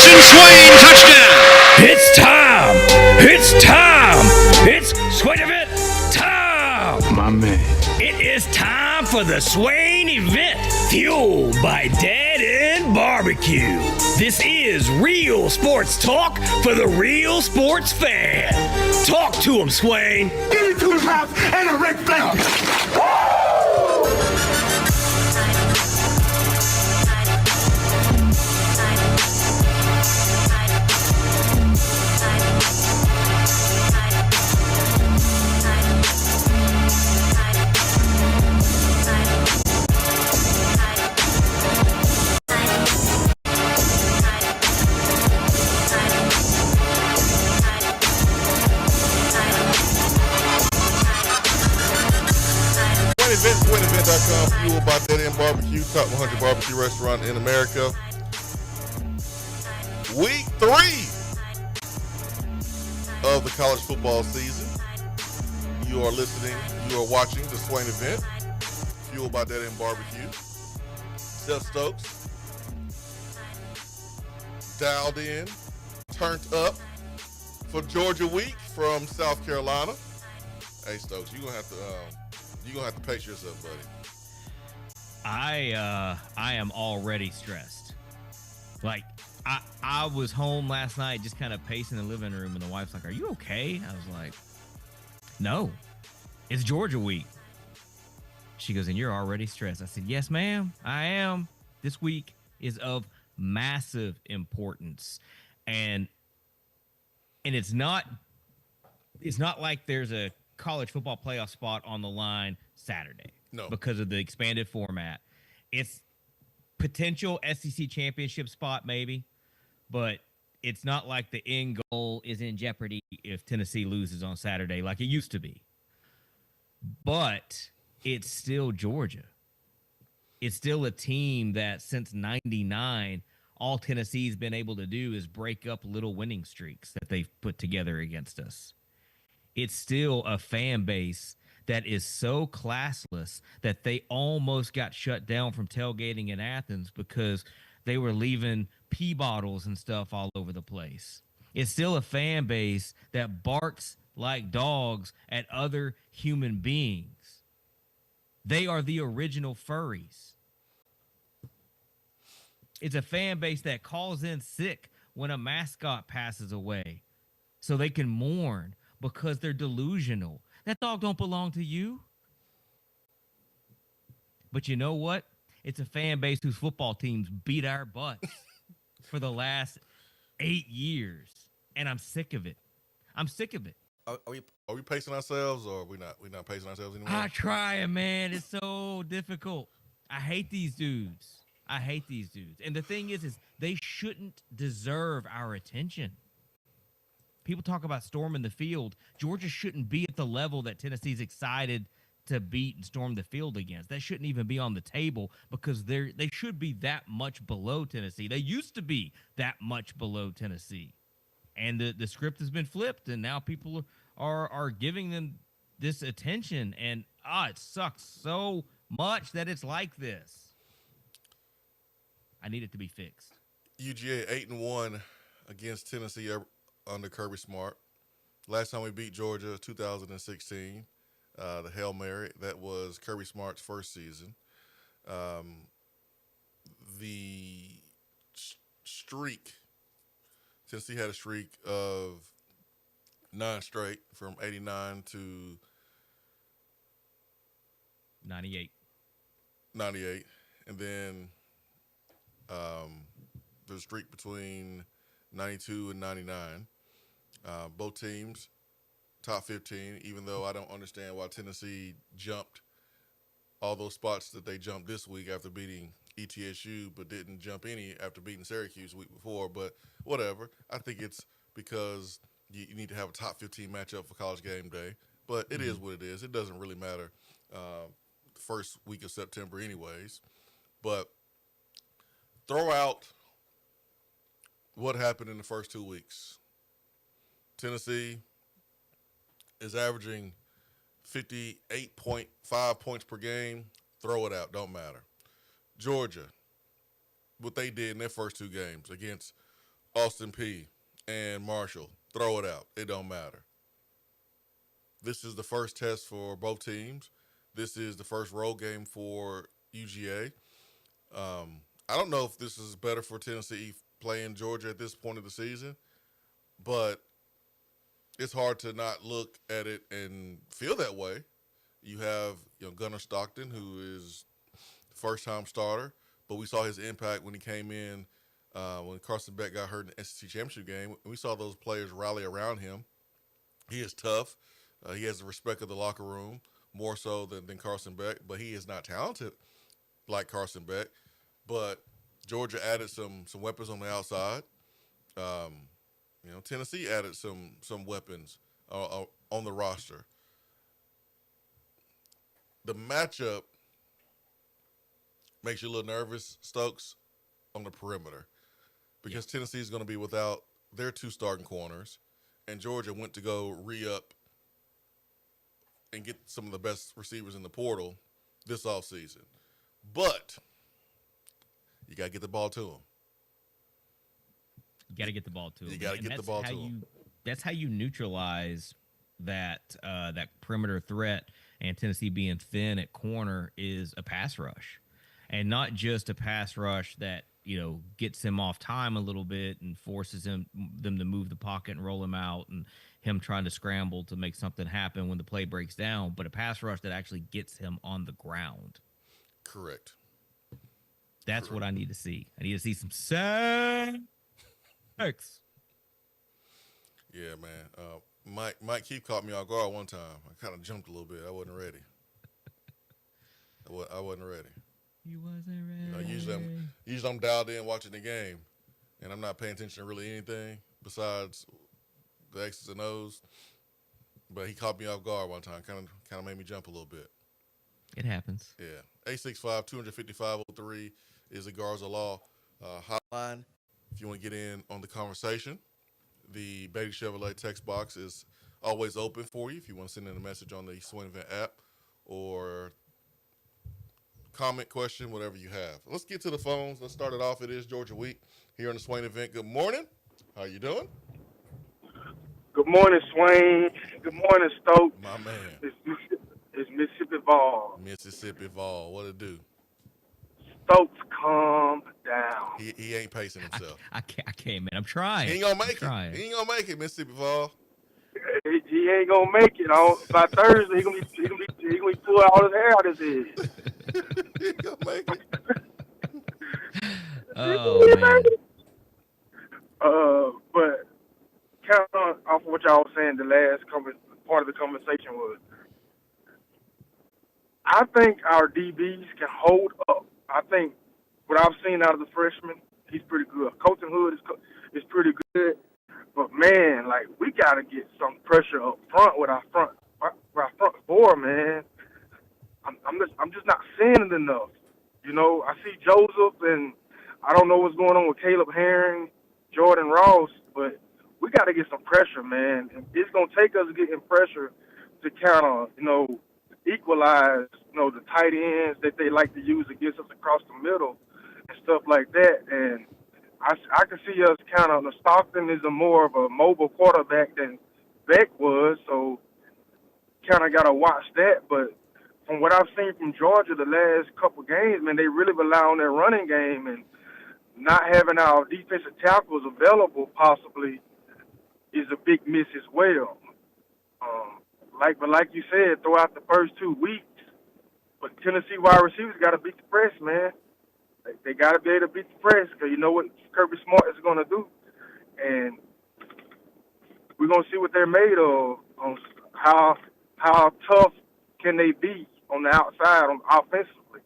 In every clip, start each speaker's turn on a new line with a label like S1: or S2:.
S1: Jackson Swain, touchdown!
S2: It's time! It's time! It's Swain Event time!
S3: My man.
S2: It is time for the Swain Event, fueled by Dead End Barbecue. This is real sports talk for the real sports fan. Talk to him, Swain.
S3: Get into his house and a Ric Flair.
S4: SwainEvent.com, fueled by Dead End Barbecue, top 100 barbecue restaurant in America. Week 3 of the college football season. You are listening, you are watching the Swain Event, fueled by Dead End Barbecue. Seth Stokes, dialed in, turned up for Georgia week from South Carolina. Hey Stokes, you're gonna have to pace yourself, buddy.
S2: I am already stressed. Like, I was home last night just kind of pacing the living room, and the wife's like, "Are you okay?" I was like, "No, it's Georgia week." She goes, "And you're already stressed." I said, "Yes, ma'am, I am. This week is of massive importance." And it's not like there's a college football playoff spot on the line Saturday.
S4: No.
S2: Because of the expanded format. It's potential SEC championship spot maybe, but it's not like the end goal is in jeopardy if Tennessee loses on Saturday like it used to be. But it's still Georgia. It's still a team that since 99, all Tennessee's been able to do is break up little winning streaks that they've put together against us. It's still a fan base that is so classless that they almost got shut down from tailgating in Athens because they were leaving pee bottles and stuff all over the place. It's still a fan base that barks like dogs at other human beings. They are the original furries. It's a fan base that calls in sick when a mascot passes away so they can mourn because they're delusional. That dog don't belong to you. But you know what? It's a fan base whose football teams beat our butts for the last 8 years. And I'm sick of it. I'm sick of it.
S4: Are we pacing ourselves, or we're not pacing ourselves anymore?
S2: I try, man. It's so difficult. I hate these dudes. And the thing is they shouldn't deserve our attention. People talk about storming the field. Georgia shouldn't be at the level that Tennessee's excited to beat and storm the field against. That shouldn't even be on the table because they should be that much below Tennessee. They used to be that much below Tennessee. And the script has been flipped, and now people are giving them this attention. And it sucks so much that it's like this. I need it to be fixed.
S4: UGA 8-1 against Tennessee under Kirby Smart. Last time we beat Georgia, 2016, the Hail Mary. That was Kirby Smart's first season. The streak, Tennessee had a streak of 9 straight from 89 to
S2: 98.
S4: And then the streak between 92 and 99. Both teams, top 15, even though I don't understand why Tennessee jumped all those spots that they jumped this week after beating ETSU, but didn't jump any after beating Syracuse the week before. But whatever. I think it's because you need to have a top 15 matchup for College Game Day. But it is what it is. It doesn't really matter the first week of September anyways. But throw out what happened in the first 2 weeks. Tennessee is averaging 58.5 points per game. Throw it out. Don't matter. Georgia, what they did in their first 2 games against Austin P and Marshall. Throw it out. It don't matter. This is the first test for both teams. This is the first road game for UGA. I don't know if this is better for Tennessee playing Georgia at this point of the season, but it's hard to not look at it and feel that way. You have Gunnar Stockton, who is first-time starter, but we saw his impact when he came in when Carson Beck got hurt in the SEC championship game. We saw those players rally around him. He is tough. He has the respect of the locker room more so than Carson Beck, but he is not talented like Carson Beck. But Georgia added some weapons on the outside. Tennessee added some weapons on the roster. The matchup makes you a little nervous, Stokes, on the perimeter, because Tennessee is going to be without their two starting corners, and Georgia went to go re-up and get some of the best receivers in the portal this offseason. But you got to get the ball to them.
S2: You got to get the ball to him.
S4: You got to get the ball to him.
S2: That's how you neutralize that perimeter threat, and Tennessee being thin at corner is a pass rush. And not just a pass rush that, gets him off time a little bit and forces them to move the pocket and roll him out and him trying to scramble to make something happen when the play breaks down, but a pass rush that actually gets him on the ground.
S4: Correct.
S2: That's what I need to see. I need to see some sacks.
S4: Yeah, man. Mike Keith caught me off guard one time. I kind of jumped a little bit. I wasn't ready. I wasn't ready.
S2: You wasn't ready.
S4: Usually I'm dialed in watching the game, and I'm not paying attention to really anything besides the X's and O's. But he caught me off guard one time. Kind of made me jump a little bit.
S2: It happens.
S4: Yeah. 865-255-03 is the Garza Law hotline. If you want to get in on the conversation, the Beatty Chevrolet text box is always open for you if you want to send in a message on the Swain Event app or comment, question, whatever you have. Let's get to the phones. Let's start it off. It is Georgia Week here on the Swain Event. Good morning. How you doing?
S5: Good morning, Swain. Good morning, Stokes.
S4: My man.
S5: It's Mississippi Vol.
S4: Mississippi Vol. What it do?
S5: Stokes, calm down.
S4: He ain't pacing himself.
S2: I can't, man. I'm trying.
S4: He ain't gonna make it. He ain't gonna make it, Mississippi Vol.
S5: He ain't gonna make it. By Thursday, he gonna be pulling all his hair out his head.
S4: He ain't gonna make it.
S2: Oh man.
S5: But kind of off of what y'all was saying, the last part of the conversation was, I think our DBs can hold up. I think what I've seen out of the freshman, he's pretty good. Colton Hood is pretty good. But man, we gotta get some pressure up front with our front four, man. I'm just not seeing it enough. I see Joseph, and I don't know what's going on with Caleb Herring, Jordan Ross, but we got to get some pressure, man. And it's gonna take us getting pressure to kind of, equalize, the tight ends that they like to use against us across the middle and stuff like that. And I can see us kind of, Stockton is more of a mobile quarterback than Beck was, so kind of got to watch that. But from what I've seen from Georgia the last couple games, man, they really rely on their running game, and not having our defensive tackles available possibly is a big miss as well. Like you said, throughout the first 2 weeks, but Tennessee wide receivers got to beat the press, man. They got to be able to beat the press, because you know what Kirby Smart is going to do. And we're going to see what they're made of, on how tough can they be on the outside offensively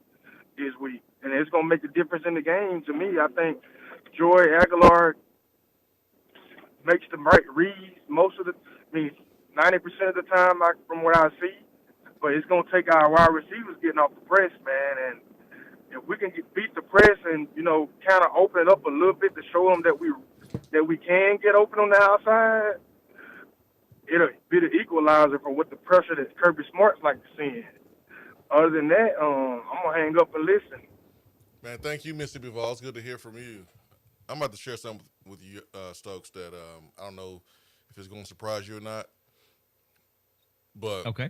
S5: this week. And it's going to make a difference in the game. To me, I think Joy Aguilar makes the right reads 90% of the time, from what I see. But it's going to take our wide receivers getting off the press, man. And if we can beat the press and, kind of open it up a little bit to show them that we can get open on the outside, it'll be the equalizer for what the pressure that Kirby Smart's like to see. Other than that, I'm going to hang up and listen.
S4: Man, thank you, Mississippi Vol. It's good to hear from you. I'm about to share something with you, Stokes, that I don't know if it's going to surprise you or not. But
S2: Okay.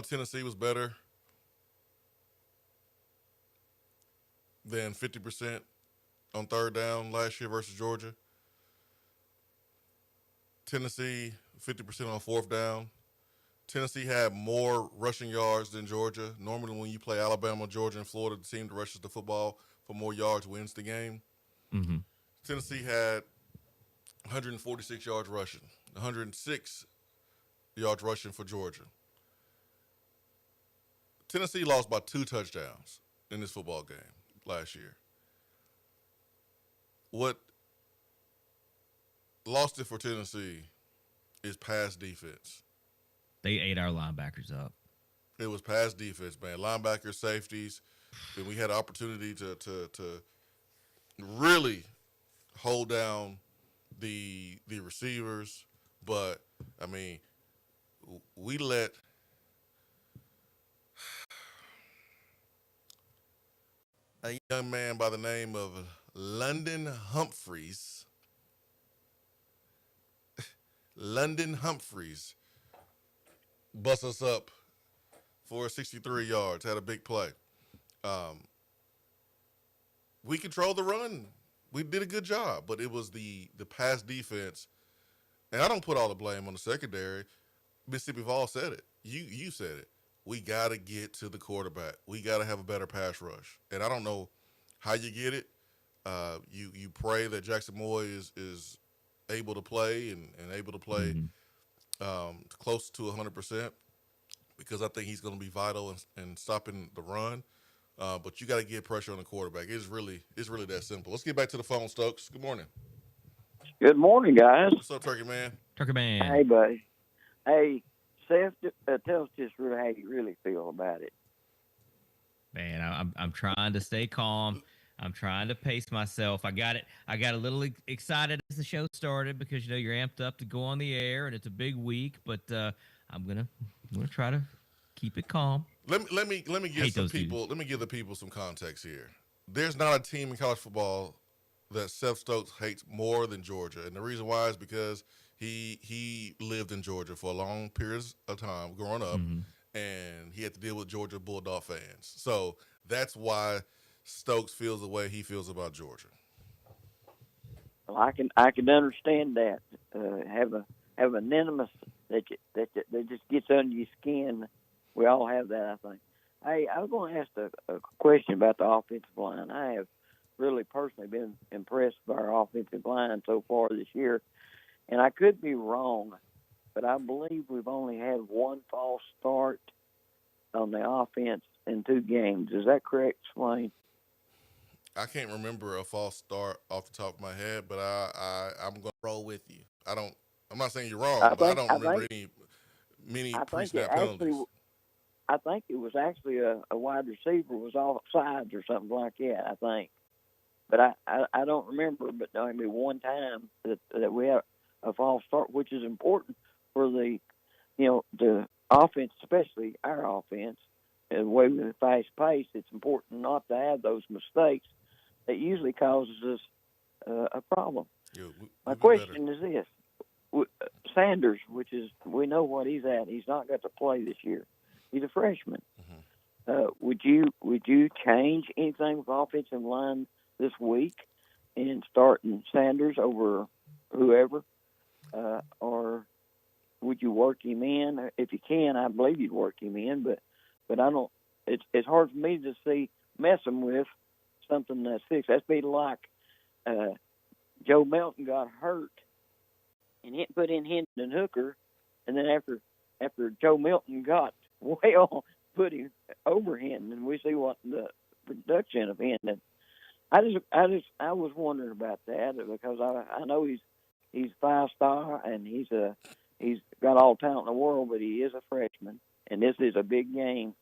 S4: Tennessee was better than 50% on third down last year versus Georgia. Tennessee 50% on fourth down. Tennessee had more rushing yards than Georgia. Normally, when you play Alabama, Georgia, and Florida, the team that rushes the football for more yards wins the game.
S2: Mm-hmm.
S4: Tennessee had 146 yards rushing, 106 yards rushing for Georgia. Tennessee lost by 2 touchdowns in this football game last year. What lost it for Tennessee is pass defense.
S2: They ate our linebackers up.
S4: It was pass defense, man. Linebackers, safeties, and we had an opportunity to really hold down the receivers. But I mean, we let a young man by the name of London Humphreys bust us up for 63 yards, had a big play. We controlled the run. We did a good job, but it was the pass defense. And I don't put all the blame on the secondary. Mississippi Vol said it. You said it. We got to get to the quarterback. We got to have a better pass rush. And I don't know how you get it. You pray that Jackson Moy is able to play and able to play close to 100%, because I think he's going to be vital in stopping the run. But you got to get pressure on the quarterback. It's really that simple. Let's get back to the phone, Stokes. Good morning.
S6: Good morning, guys.
S4: What's up, Turkey Man?
S2: Turkey Man.
S6: Hey, buddy. Hey, Seth, tell us just really how you really feel about it.
S2: Man, I'm trying to stay calm. I'm trying to pace myself. I got a little excited as the show started because you're amped up to go on the air and it's a big week. But I'm gonna try to keep it calm.
S4: Let me give some people. Let me give the people some context here. There's not a team in college football that Seth Stokes hates more than Georgia, and the reason why is because he lived in Georgia for a long period of time growing up, and he had to deal with Georgia Bulldog fans. So that's why Stokes feels the way he feels about Georgia.
S6: Well, I can understand that. Have an animus that just gets under your skin. We all have that, I think. Hey, I was going to ask a question about the offensive line. I have really personally been impressed by our offensive line so far this year, and I could be wrong, but I believe we've only had one false start on the offense in 2 games. Is that correct, Swain?
S4: I can't remember a false start off the top of my head, but I'm going to roll with you. I'm not saying you're wrong, but I don't remember many pre-snap penalties.
S6: I think it was actually a wide receiver was offsides or something like that, I think. But I don't remember, but only one time that we have a false start, which is important for the offense, especially our offense. The way with a fast pace, it's important not to have those mistakes that usually causes us a problem. My question is this. Sanders, we know what he's at. He's not got to play this year. He's a freshman. Would you change anything with offensive line this week in starting Sanders over whoever, or would you work him in? If you can, I believe you'd work him in, but I don't. It's hard for me to see messing with something that's fixed. That's be like Joe Melton got hurt and put in Hendon Hooker, and then after Joe Melton got well, put him over Hendon, and we see what the production of Hendon. I was wondering about that because I know he's 5-star and he's got all the talent in the world, but he is a freshman, and this is a big game,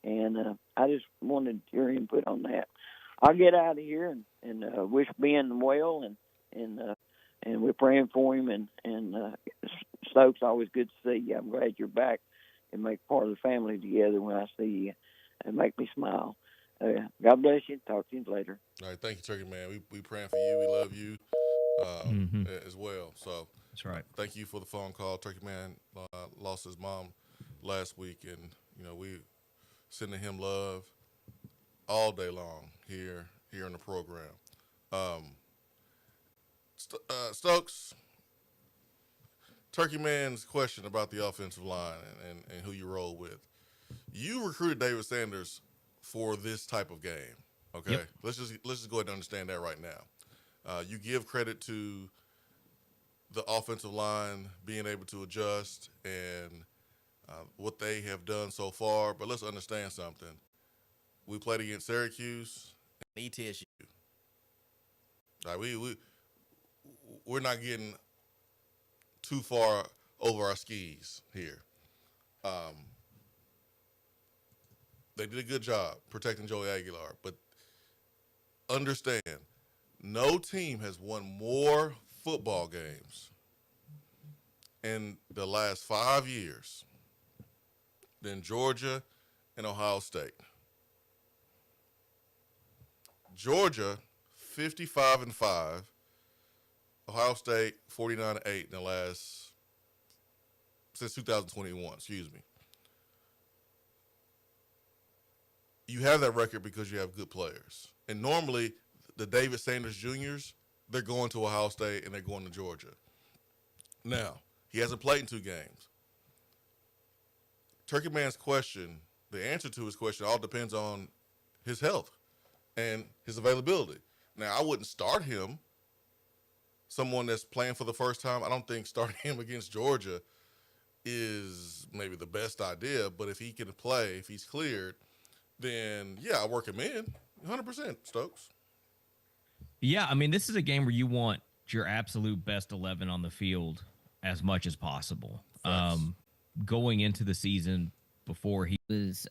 S6: and I just wanted your input on that. I'll get out of here and wish Ben well, and we're praying for him, and Stokes, always good to see you. I'm glad you're back and make part of the family together when I see you. It make me smile. Yeah. God bless you. Talk to you later.
S4: All right, thank you, Turkey Man. We praying for you. We love you as well. So
S2: That's right.
S4: thank you for the phone call. Turkey Man lost his mom last week, and we sending him love all day long here in the program. Stokes, Turkey Man's question about the offensive line and who you roll with. You recruited David Sanders for this type of game. Okay,
S2: Yep.
S4: let's just go ahead and understand that right now. You give credit to the offensive line being able to adjust and what they have done so far, but let's understand something. We played against Syracuse and ETSU. Right, we're not getting too far over our skis here. They did a good job protecting Joey Aguilar, but understand, no team has won more football games in the last 5 years than Georgia and Ohio State. Georgia, 55-5. Ohio State, 49-8 in the last, since 2021, excuse me. You have that record because you have good players. And normally, the David Sanders Juniors, they're going to Ohio State and they're going to Georgia. Now, he hasn't played in 2 games. Turkey Man's question, the answer to his question all depends on his health and his availability. Now, I wouldn't start him. Someone that's playing for the first time, I don't think starting him against Georgia is maybe the best idea. But if he can play, if he's cleared, then, yeah, I'll work him in 100%, Stokes.
S2: Yeah, I mean, this is a game where you want your absolute best 11 on the field as much as possible. Going into the season, before he was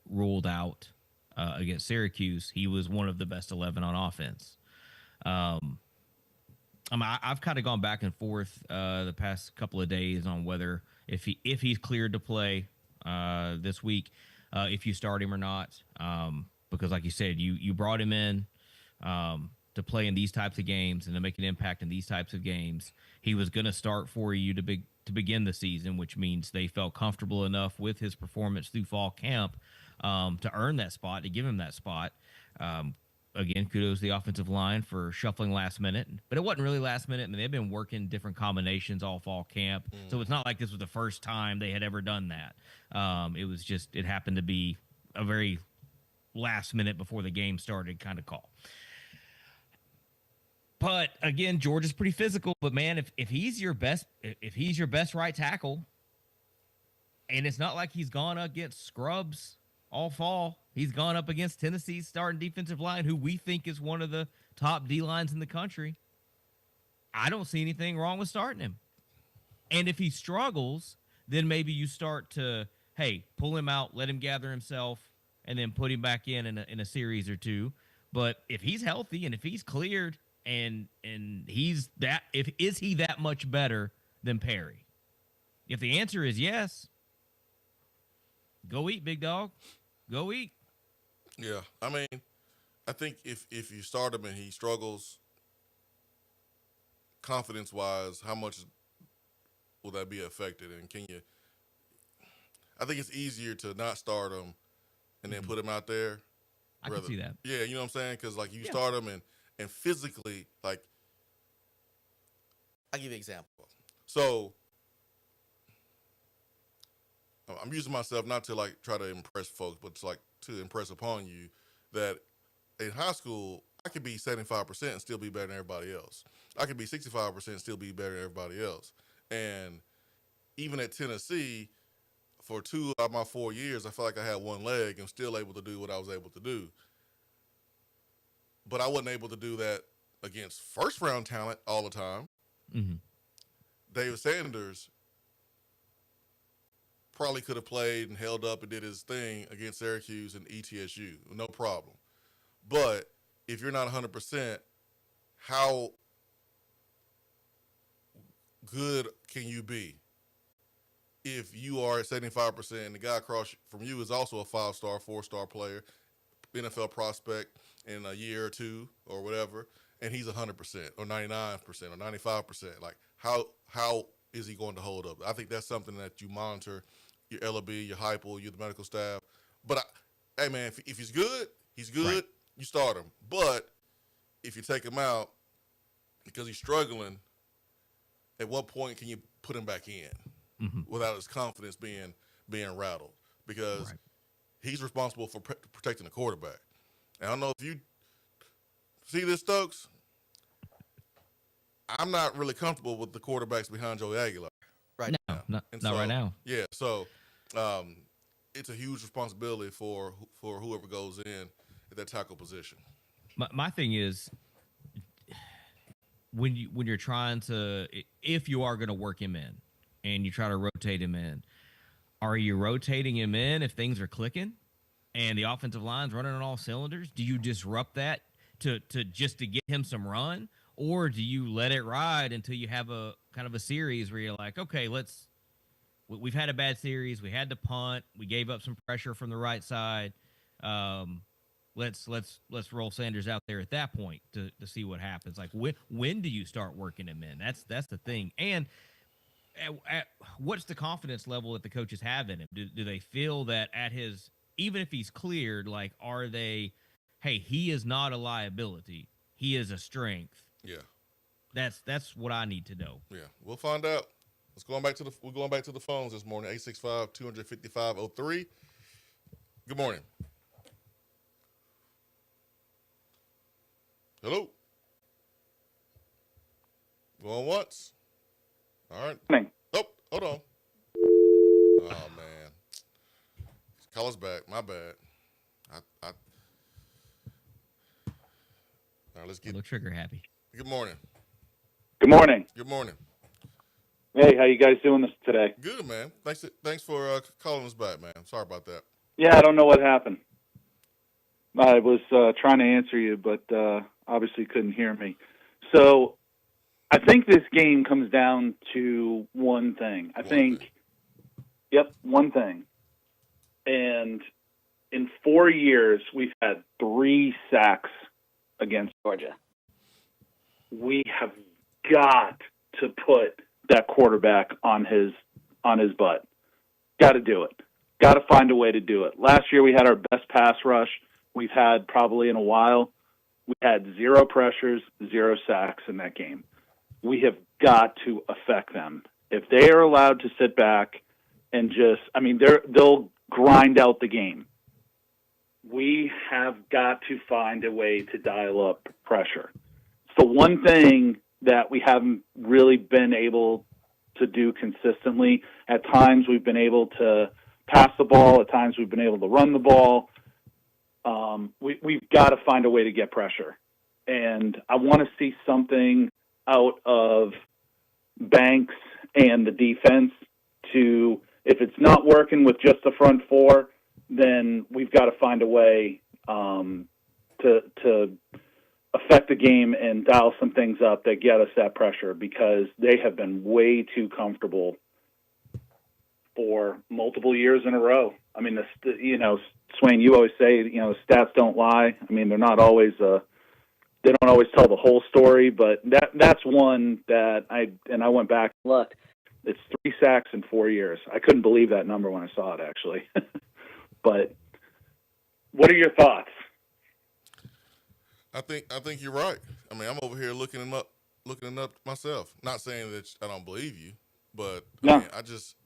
S2: ruled out against Syracuse, he was one of the best 11 on offense. I've kind of gone back and forth the past couple of days on whether if he's cleared to play this week, if you start him or not, because like you said, you brought him in to play in these types of games and to make an impact in these types of games. He was going to start for you to begin the season, which means they felt comfortable enough with his performance through fall camp to earn that spot, to give him that spot. Again, kudos to the offensive line for shuffling last minute, but it wasn't really last minute. I mean, they've been working different combinations all fall camp, so it's not like this was the first time they had ever done that. It was just, it happened to be a very last minute before the game started kind of call. But again, Georgia's pretty physical. But man, if he's your best right tackle, and it's not like he's gone against scrubs all fall. He's gone up against Tennessee's starting defensive line, who we think is one of the top D lines in the country. I don't see anything wrong with starting him. And if he struggles, then maybe you start to, hey, pull him out, let him gather himself, and then put him back in a series or two. But if he's healthy and if he's cleared and he's that, is he that much better than Perry? If the answer is yes, go eat, big dog. Go eat.
S4: Yeah, I mean, I think if you start him and he struggles confidence-wise, how much will that be affected? And can you – I think it's easier to not start him and then put him out there.
S2: I can see that.
S4: Yeah, you know what I'm saying? Because, like, you start him and physically, like – I'll give you an example. So – I'm using myself not to like try to impress folks, but to like to impress upon you that in high school I could be 75% and still be better than everybody else. I could be 65% and still be better than everybody else. And even at Tennessee, for 2 out of my 4 years, I felt like I had one leg and still able to do what I was able to do. But I wasn't able to do that against first round talent all the time.
S2: Mm-hmm.
S4: David Sanders probably could have played and held up and did his thing against Syracuse and ETSU, no problem. But if you're not 100%, how good can you be if you are at 75% and the guy across from you is also a 5-star, 4-star player, NFL prospect in a year or two or whatever, and he's 100% or 99% or 95%. Like how is he going to hold up? I think that's something that you monitor your LOB, your hypo, your the medical staff. But hey man, if he's good, he's good.
S2: Right.
S4: You start him. But if you take him out because he's struggling, at what point can you put him back in without his confidence being rattled? Because he's responsible for protecting the quarterback. And I don't know if you see this, Stokes. I'm not really comfortable with the quarterbacks behind Joey Aguilar right now.
S2: Not right now.
S4: Yeah, so it's a huge responsibility for whoever goes in at that tackle position.
S2: My thing is, when you're trying to, if you are going to work him in and you try to rotate him in, are you rotating him in if things are clicking and the offensive line's running on all cylinders? Do you disrupt that to get him some run, or do you let it ride until you have a kind of a series where you're like, okay, we've had a bad series, we had to punt, we gave up some pressure from the right side. Let's roll Sanders out there at that point to see what happens. Like when do you start working him in? That's the thing. And what's the confidence level that the coaches have in him? Do they feel that at his, even if he's cleared, like, are they, hey, he is not a liability, he is a strength?
S4: Yeah,
S2: that's what I need to know.
S4: Yeah, we'll find out. We're going back to the phones this morning. 865-255-03. Good morning. Hello. Going once. All right.
S7: Morning.
S4: Oh, hold on. Oh man. Call us back. My bad. All right, let's get.
S2: Look trigger happy.
S4: Good morning.
S7: Good morning.
S4: Good morning.
S7: Hey, how you guys doing this today?
S4: Good, man. Thanks for calling us back, man. Sorry about that.
S7: Yeah, I don't know what happened. I was trying to answer you, but obviously couldn't hear me. So I think this game comes down to one thing. One thing. And in 4 years, we've had 3 sacks against Georgia. We have got to put that quarterback on his butt. Got to do it. Got to find a way to do it. Last year we had our best pass rush we've had probably in a while. We had 0 pressures, 0 sacks in that game. We have got to affect them. If they are allowed to sit back and they'll grind out the game. We have got to find a way to dial up pressure. It's the one thing that we haven't really been able to do consistently. At times we've been able to pass the ball. At times we've been able to run the ball. We've got to find a way to get pressure. And I want to see something out of Banks and the defense to, if it's not working with just the front 4, then we've got to find a way to affect the game and dial some things up that get us that pressure, because they have been way too comfortable for multiple years in a row. I mean, Swain, you always say, stats don't lie. I mean, they're not always, they don't always tell the whole story, but that's one that I went back and looked. It's 3 sacks in 4 years. I couldn't believe that number when I saw it, actually. But what are your thoughts?
S4: I think you're right. I mean, I'm over here looking them up myself. Not saying that I don't believe you, but
S7: No.
S4: I just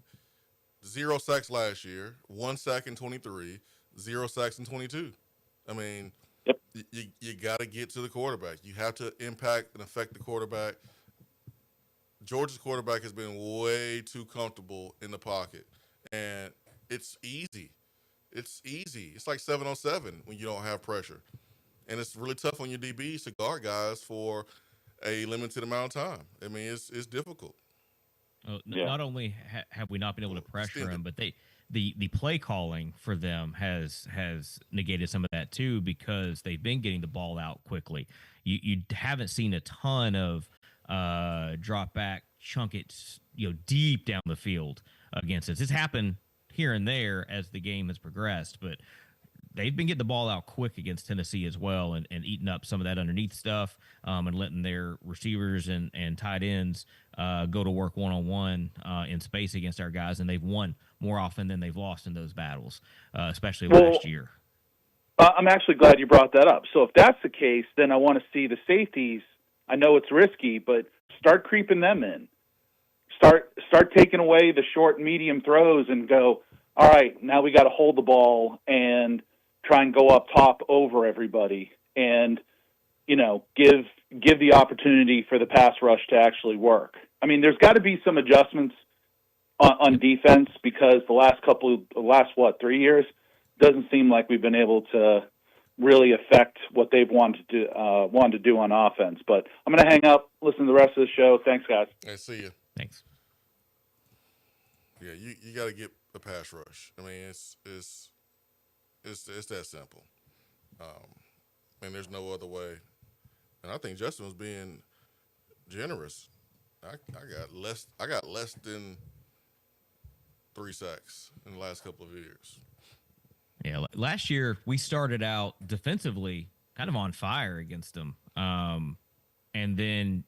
S4: 0 sacks last year, 1 sack in 23, 0 sacks in 22. I mean,
S7: Yep.
S4: you got to get to the quarterback. You have to impact and affect the quarterback. Georgia's quarterback has been way too comfortable in the pocket, and it's easy. It's easy. It's like 7-on-7 when you don't have pressure. And it's really tough on your DBs to guard guys for a limited amount of time. I mean, it's difficult.
S2: Not only have we not been able to pressure them, but the play calling for them has negated some of that too, because they've been getting the ball out quickly. You haven't seen a ton of drop back, chunk it, deep down the field against us. It's happened here and there as the game has progressed, but they've been getting the ball out quick against Tennessee as well, and eating up some of that underneath stuff, and letting their receivers and tight ends go to work one-on-one in space against our guys, and they've won more often than they've lost in those battles, especially last year.
S7: I'm actually glad you brought that up. So if that's the case, then I want to see the safeties. I know it's risky, but start creeping them in. Start taking away the short and medium throws and go, all right, now we got to hold the ball and try and go up top over everybody and, give the opportunity for the pass rush to actually work. I mean, there's got to be some adjustments on defense because the last 3 years doesn't seem like we've been able to really affect what they've wanted to do on offense. But I'm going to hang up, listen to the rest of the show. Thanks, guys.
S4: Hey, see you.
S2: Thanks.
S4: Yeah, you got to get a pass rush. I mean, it's that simple. And there's no other way. And I think Justin was being generous. I got less than 3 sacks in the last couple of years.
S2: Yeah, last year we started out defensively kind of on fire against them. And then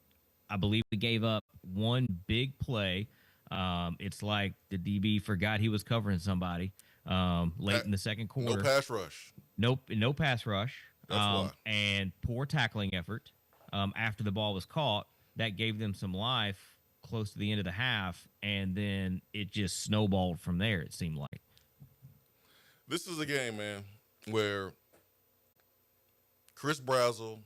S2: I believe we gave up one big play. It's like the DB forgot he was covering somebody late in the second quarter.
S4: No pass rush.
S2: No pass rush.
S4: That's why.
S2: And poor tackling effort after the ball was caught. That gave them some life close to the end of the half, and then it just snowballed from there, it seemed like.
S4: This is a game, man, where Chris Brazzell,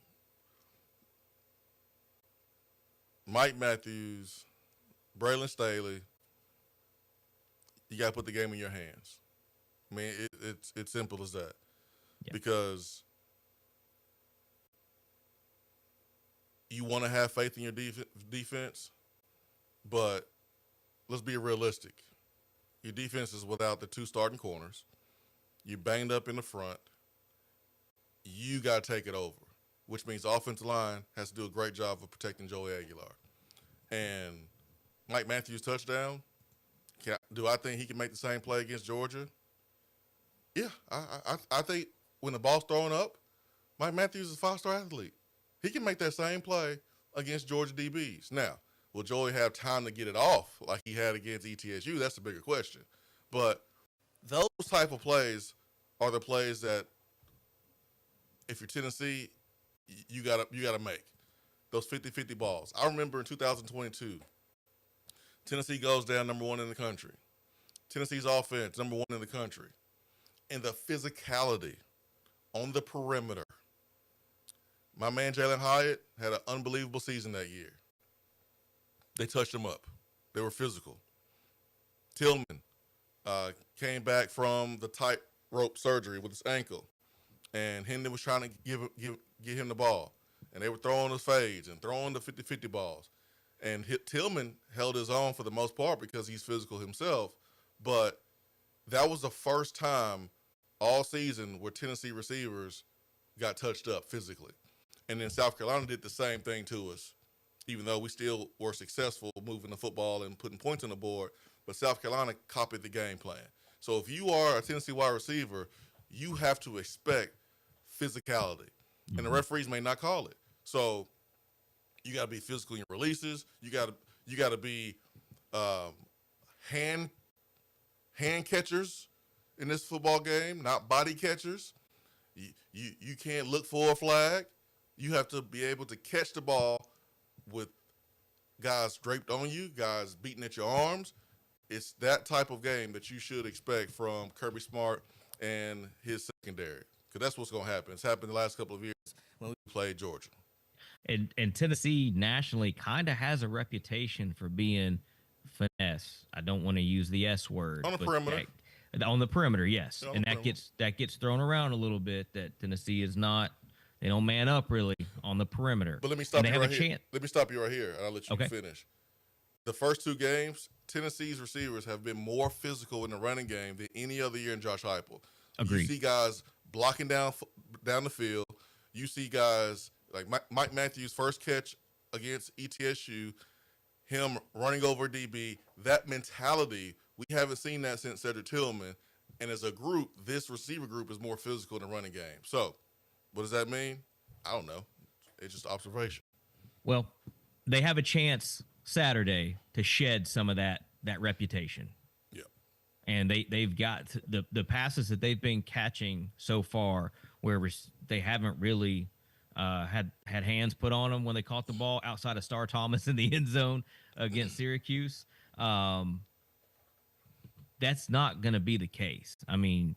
S4: Mike Matthews, Braylon Staley, you got to put the game in your hands. I mean, it's simple as that. Yeah. Because you want to have faith in your defense, but let's be realistic. Your defense is without the 2 starting corners. You banged up in the front. You got to take it over, which means the offensive line has to do a great job of protecting Joey Aguilar. And Mike Matthews' touchdown, do I think he can make the same play against Georgia? Yeah, I think when the ball's thrown up, Mike Matthews is a 5-star athlete. He can make that same play against Georgia DBs. Now, will Joey have time to get it off like he had against ETSU? That's the bigger question. But those type of plays are the plays that, if you're Tennessee, you gotta make. Those 50-50 balls. I remember in 2022, Tennessee goes down number 1 in the country. Tennessee's offense, number 1 in the country. And the physicality on the perimeter. My man Jalen Hyatt had an unbelievable season that year. They touched him up. They were physical. Tillman came back from the tightrope surgery with his ankle, and Hendon was trying to get him the ball, and they were throwing the fades and throwing the 50-50 balls. And Tillman held his own for the most part because he's physical himself, but that was the first time all season where Tennessee receivers got touched up physically. And then South Carolina did the same thing to us, even though we still were successful moving the football and putting points on the board. But South Carolina copied the game plan. So if you are a Tennessee wide receiver, you have to expect physicality. And the referees may not call it. So you got to be physical in your releases. You got to be hand catchers in this football game, not body catchers. You can't look for a flag. You have to be able to catch the ball with guys draped on you, guys beating at your arms. It's that type of game that you should expect from Kirby Smart and his secondary, because that's what's going to happen. It's happened the last couple of years when we played Georgia.
S2: And Tennessee nationally kind of has a reputation for being finesse. I don't want to use the S word.
S4: On the perimeter.
S2: On the perimeter, yes.
S4: Yeah,
S2: and that gets thrown around a little bit, that Tennessee is not, they don't man up really on the perimeter.
S4: But let me stop you right here. Let me stop you right here, and I'll let you finish. The first 2 games, Tennessee's receivers have been more physical in the running game than any other year in Josh Heupel.
S2: Agreed.
S4: You see guys blocking down the field. You see guys like Mike Matthews' first catch against ETSU, him running over DB. That mentality, we haven't seen that since Cedric Tillman. And as a group, this receiver group is more physical in the running game. So, what does that mean? I don't know. It's just observation.
S2: Well, they have a chance Saturday to shed some of that reputation.
S4: Yeah.
S2: And they've got the passes that they've been catching so far, where they haven't really had hands put on them when they caught the ball outside of Star Thomas in the end zone against Syracuse. That's not going to be the case. I mean,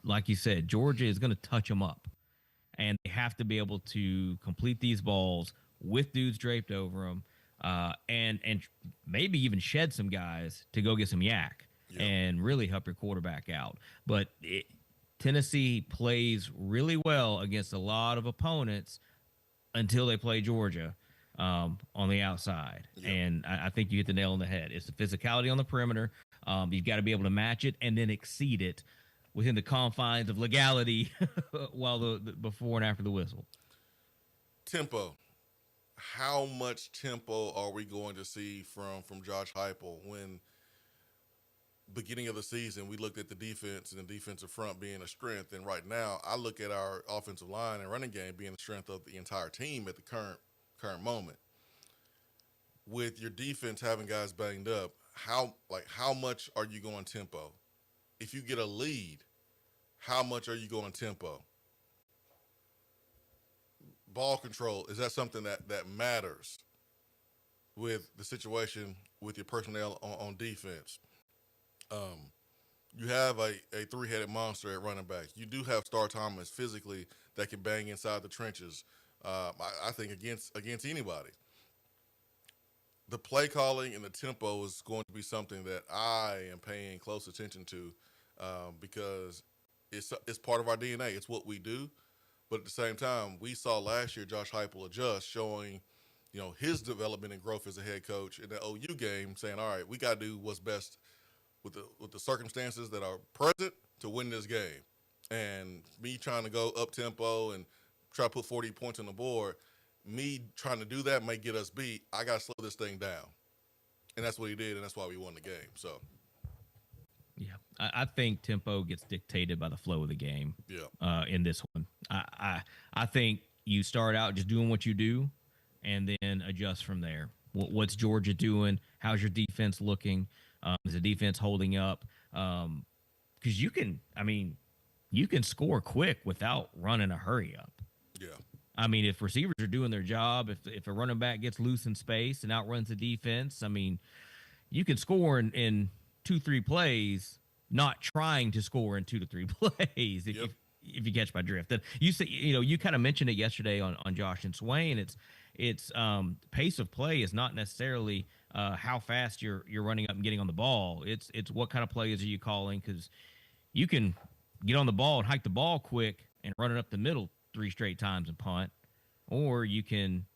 S2: like you said, Georgia is going to touch them up, and they have to be able to complete these balls with dudes draped over them, and maybe even shed some guys to go get some yak and really help your quarterback out. But Tennessee plays really well against a lot of opponents until they play Georgia on the outside. Yep. And I think you hit the nail on the head. It's the physicality on the perimeter. You've got to be able to match it and then exceed it within the confines of legality while the before and after the whistle.
S4: Tempo. How much tempo are we going to see from Josh Heupel? When beginning of the season, we looked at the defense and the defensive front being a strength, and right now I look at our offensive line and running game being the strength of the entire team at the current moment. With your defense having guys banged up, how much are you going tempo? If you get a lead, how much are you going tempo? Ball control, is that something that matters with the situation with your personnel on defense? You have a three-headed monster at running back. You do have Star Thomas physically that can bang inside the trenches, I think, against anybody. The play calling and the tempo is going to be something that I am paying close attention to because it's part of our DNA. It's what we do. But at the same time, we saw last year Josh Heupel adjust, showing, his development and growth as a head coach in the OU game, saying, all right, we got to do what's best with the circumstances that are present to win this game. And me trying to go up tempo and try to put 40 points on the board, me trying to do that may get us beat. I got to slow this thing down. And that's what he did, and that's why we won the game. So,
S2: yeah, I think tempo gets dictated by the flow of the game.
S4: Yeah.
S2: In this one, I think you start out just doing what you do, and then adjust from there. What's Georgia doing? How's your defense looking? Is the defense holding up? Because you can score quick without running a hurry up.
S4: Yeah.
S2: I mean, if receivers are doing their job, if a running back gets loose in space and outruns the defense, I mean, you can score in 2-3 plays, not trying to score in 2 to 3 plays. If you catch my drift, then you say, you kind of mentioned it yesterday on Josh and Swain. It's pace of play is not necessarily how fast you're running up and getting on the ball. It's what kind of plays are you calling, because you can get on the ball and hike the ball quick and run it up the middle 3 straight times and punt, or you can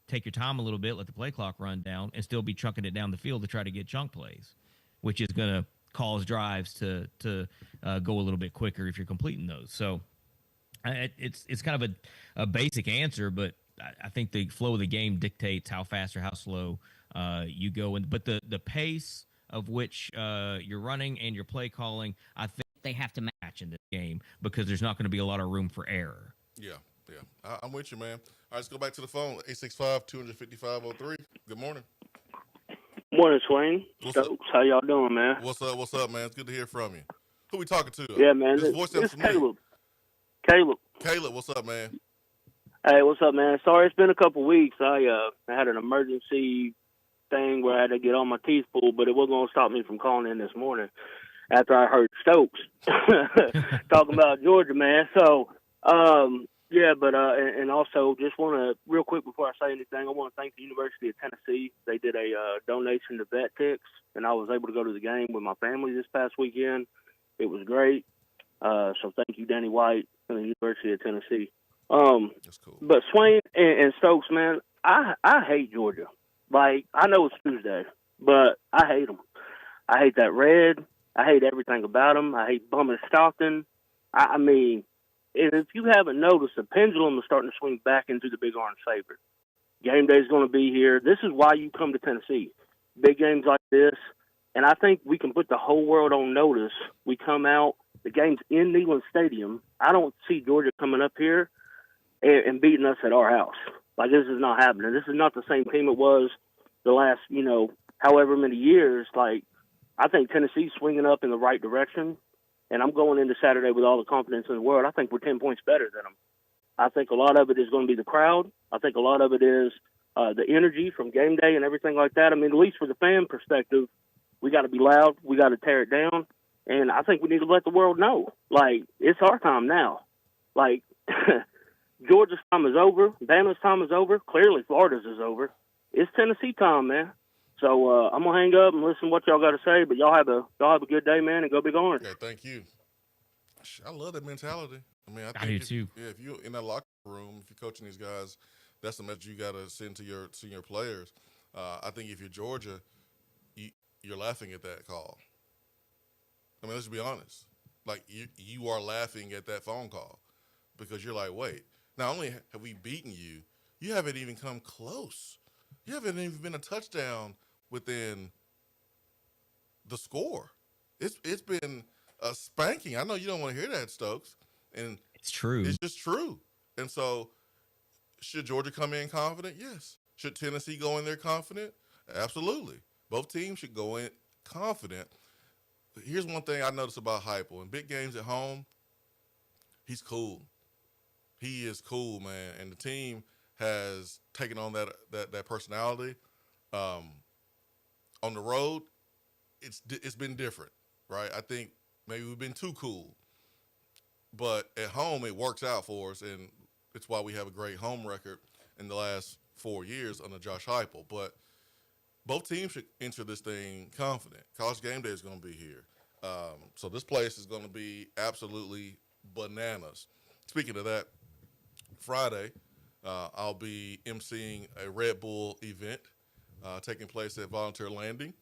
S2: take your time a little bit, let the play clock run down, and still be chunking it down the field to try to get chunk plays, which is going to cause drives to go a little bit quicker if you're completing those. So it's kind of a basic answer, but I think the flow of the game dictates how fast or how slow you go. But the pace of which you're running and your play calling, I think they have to match in this game, because there's not going to be a lot of room for error.
S4: Yeah. I'm with you, man. All right, let's go back to the phone. 865-255-03. Good morning.
S8: Morning, Swain.
S4: What's up?
S8: How y'all doing, man?
S4: What's up, man? It's good to hear from you. Who we talking to?
S8: Yeah, man.
S4: This voice sounds familiar.
S8: Caleb,
S4: what's up, man?
S8: Hey, what's up, man? Sorry, it's been a couple weeks. I had an emergency thing where I had to get all my teeth pulled, but it wasn't going to stop me from calling in this morning after I heard Stokes talking about Georgia, man. So, and also just want to, real quick before I say anything, I want to thank the University of Tennessee. They did a donation to vet ticks, and I was able to go to the game with my family this past weekend. It was great. So thank you, Danny White, from the University of Tennessee.
S4: That's cool.
S8: But Swain and Stokes, man, I hate Georgia. Like, I know it's Tuesday, but I hate them. I hate that red. I hate everything about them. I hate Bum and Stockton. I mean, and if you haven't noticed, the pendulum is starting to swing back into the Big Orange favorite. Game day is going to be here. This is why you come to Tennessee. Big games like this, And I think we can put the whole world on notice. We come out, the game's in Neyland Stadium. I don't see Georgia coming up here and beating us at our house. Like, this is not happening. This is not the same team it was the last, however many years. Like, I think Tennessee's swinging up in the right direction, and I'm going into Saturday with all the confidence in the world. I think we're 10 points better than them. I think a lot of it is going to be the crowd. I think a lot of it is the energy from game day and everything like that. I mean, at least for the fan perspective, we got to be loud. We got to tear it down. And I think we need to let the world know, like, it's our time now. Like, Georgia's time is over. Bama's time is over. Clearly, Florida's is over. It's Tennessee time, man. So I'm gonna hang up and listen to what y'all got to say. But y'all have a good day, man, and go Big Orange.
S4: Okay, thank you. I love that mentality. I mean,
S2: I do too.
S4: Yeah, if you're in that locker room, if you're coaching these guys, that's the message you got to send to your senior players. I think if you're Georgia, you're laughing at that call. I mean, let's be honest. Like, you are laughing at that phone call because you're like, wait, not only have we beaten you, you haven't even come close. You haven't even been a touchdown within the score. It's been a spanking. I know you don't want to hear that, Stokes, and
S2: It's true.
S4: it's just true. And so, should Georgia come in confident? Yes. Should Tennessee go in there confident? Absolutely. Both teams should go in confident. Here's one thing I noticed about Heupel. In big games at home, he's cool. He is cool, man. And the team has taken on that personality. On the road, it's been different, right? I think maybe we've been too cool. But at home, it works out for us, and it's why we have a great home record in the last 4 years under Josh Heupel. But both teams should enter this thing confident. College game day is going to be here. So this place is going to be absolutely bananas. Speaking of that, Friday, I'll be emceeing a Red Bull event taking place at Volunteer Landing.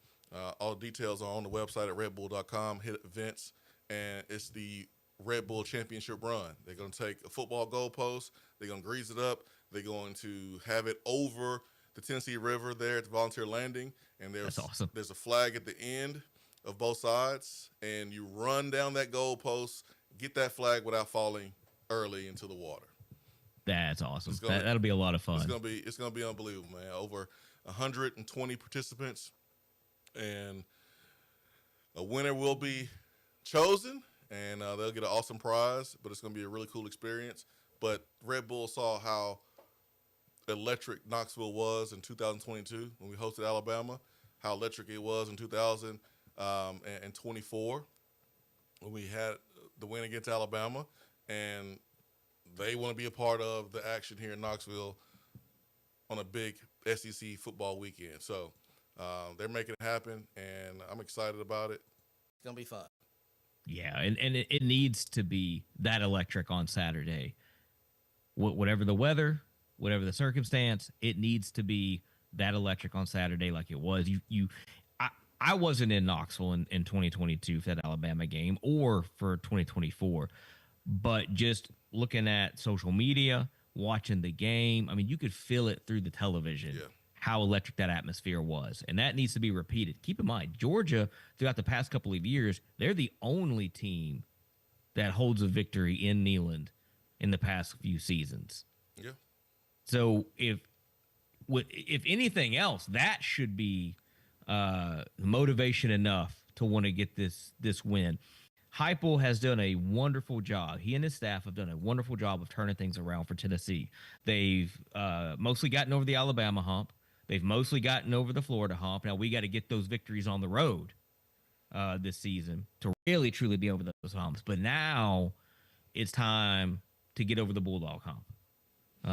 S4: All details are on the website at redbull.com. Hit events, and it's the Red Bull Championship Run. They're going to take a football goalpost. They're going to grease it up. They're going to have it over the Tennessee River there at the Volunteer Landing, and
S2: That's awesome.
S4: There's a flag at the end of both sides, and you run down that goalpost, get that flag without falling early into the water.
S2: That's awesome. That'll be a lot of fun.
S4: It's gonna be unbelievable, man. Over 120 participants, and a winner will be chosen, and they'll get an awesome prize. But it's gonna be a really cool experience. But Red Bull saw how electric Knoxville was in 2022 when we hosted Alabama, how electric it was in 2024 when we had the win against Alabama, and they want to be a part of the action here in Knoxville on a big SEC football weekend. So they're making it happen, and I'm excited about it.
S9: It's going to be fun.
S2: Yeah, and it needs to be that electric on Saturday. Whatever the weather, whatever the circumstance, it needs to be that electric on Saturday like it was. I wasn't in Knoxville in 2022 for that Alabama game or for 2024, but just looking at social media, watching the game, I mean, you could feel it through the television.
S4: Yeah.
S2: How electric that atmosphere was. And that needs to be repeated. Keep in mind, Georgia, throughout the past couple of years, they're the only team that holds a victory in Neyland in the past few seasons.
S4: Yeah.
S2: So if anything else, that should be motivation enough to want to get this win. Heupel has done a wonderful job. He and his staff have done a wonderful job of turning things around for Tennessee. They've mostly gotten over the Alabama hump. They've mostly gotten over the Florida hump. Now we got to get those victories on the road this season to really, truly be over those humps. But now it's time to get over the Bulldog hump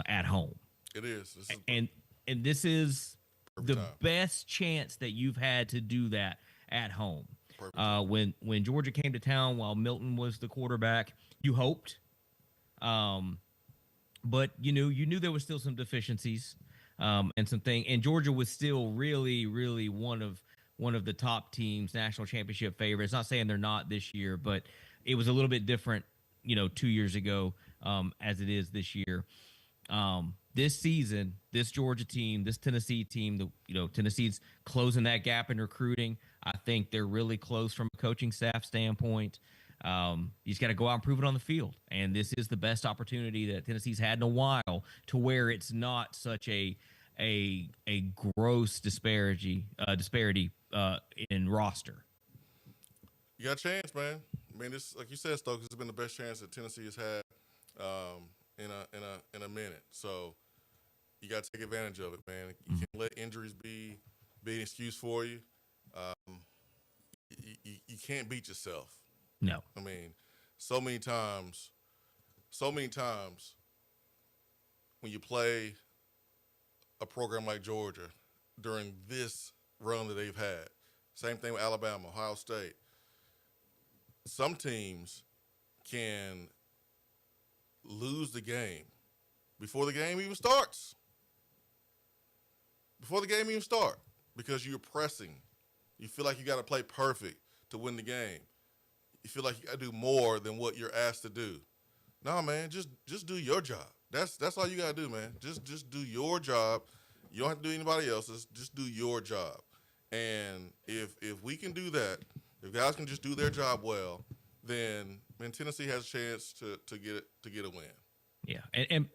S2: at home.
S4: It is.
S2: And this is the
S4: time.
S2: best chance that you've had to do that at home. When Georgia came to town while Milton was the quarterback, you hoped, but you knew there was still some deficiencies and something. And Georgia was still really, really one of the top teams, national championship favorites. Not saying they're not this year, but it was a little bit different, 2 years ago as it is this year. this season, this Georgia team, this Tennessee team, Tennessee's closing that gap in recruiting. I think they're really close from a coaching staff standpoint. You just got to go out and prove it on the field. And this is the best opportunity that Tennessee's had in a while to where it's not such a gross disparity in roster.
S4: You got a chance, man. I mean, this, like you said, Stokes, has been the best chance that Tennessee has had in a minute. So you got to take advantage of it, man. You can't let injuries be an excuse for you. You can't beat yourself.
S2: No.
S4: I mean, so many times when you play a program like Georgia during this run that they've had, same thing with Alabama, Ohio State, some teams can lose the game before the game even starts. Because you're pressing. You feel like you got to play perfect to win the game. You feel like you got to do more than what you're asked to do. No, man, just do your job. That's all you got to do, man. Just do your job. You don't have to do anybody else's. Just do your job. And if we can do that, if guys can just do their job well, then Tennessee has a chance to get a win.
S2: Yeah,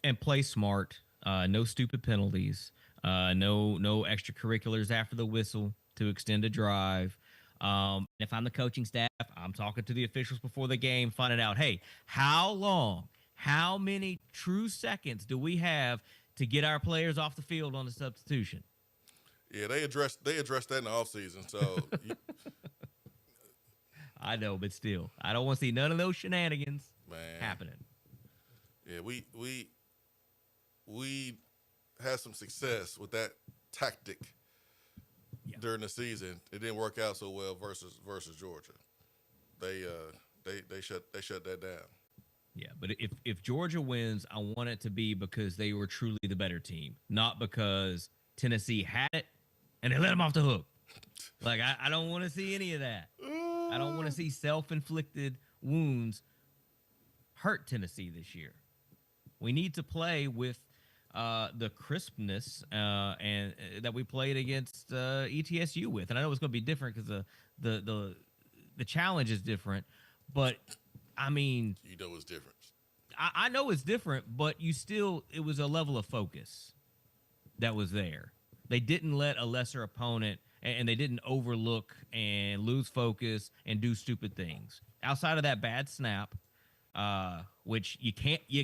S2: and play smart. No stupid penalties. No extracurriculars after the whistle to extend a drive. If I'm the coaching staff, I'm talking to the officials before the game, finding out, hey, how many true seconds do we have to get our players off the field on the substitution?
S4: Yeah, they addressed that in the offseason. So
S2: I know, but still, I don't want to see none of those shenanigans happening.
S4: Yeah, we had some success with that tactic during the season. It didn't work out so well versus Georgia. They shut that down.
S2: Yeah, but if Georgia wins, I want it to be because they were truly the better team, not because Tennessee had it and they let them off the hook. Like, I don't want to see any of that. I don't want to see self-inflicted wounds hurt Tennessee this year. We need to play with the crispness and that we played against ETSU with. And I know it's going to be different because the challenge is different. But, I mean...
S4: You know it's different.
S2: I know it's different, but it was a level of focus that was there. They didn't let a lesser opponent, and they didn't overlook and lose focus and do stupid things. Outside of that bad snap, which you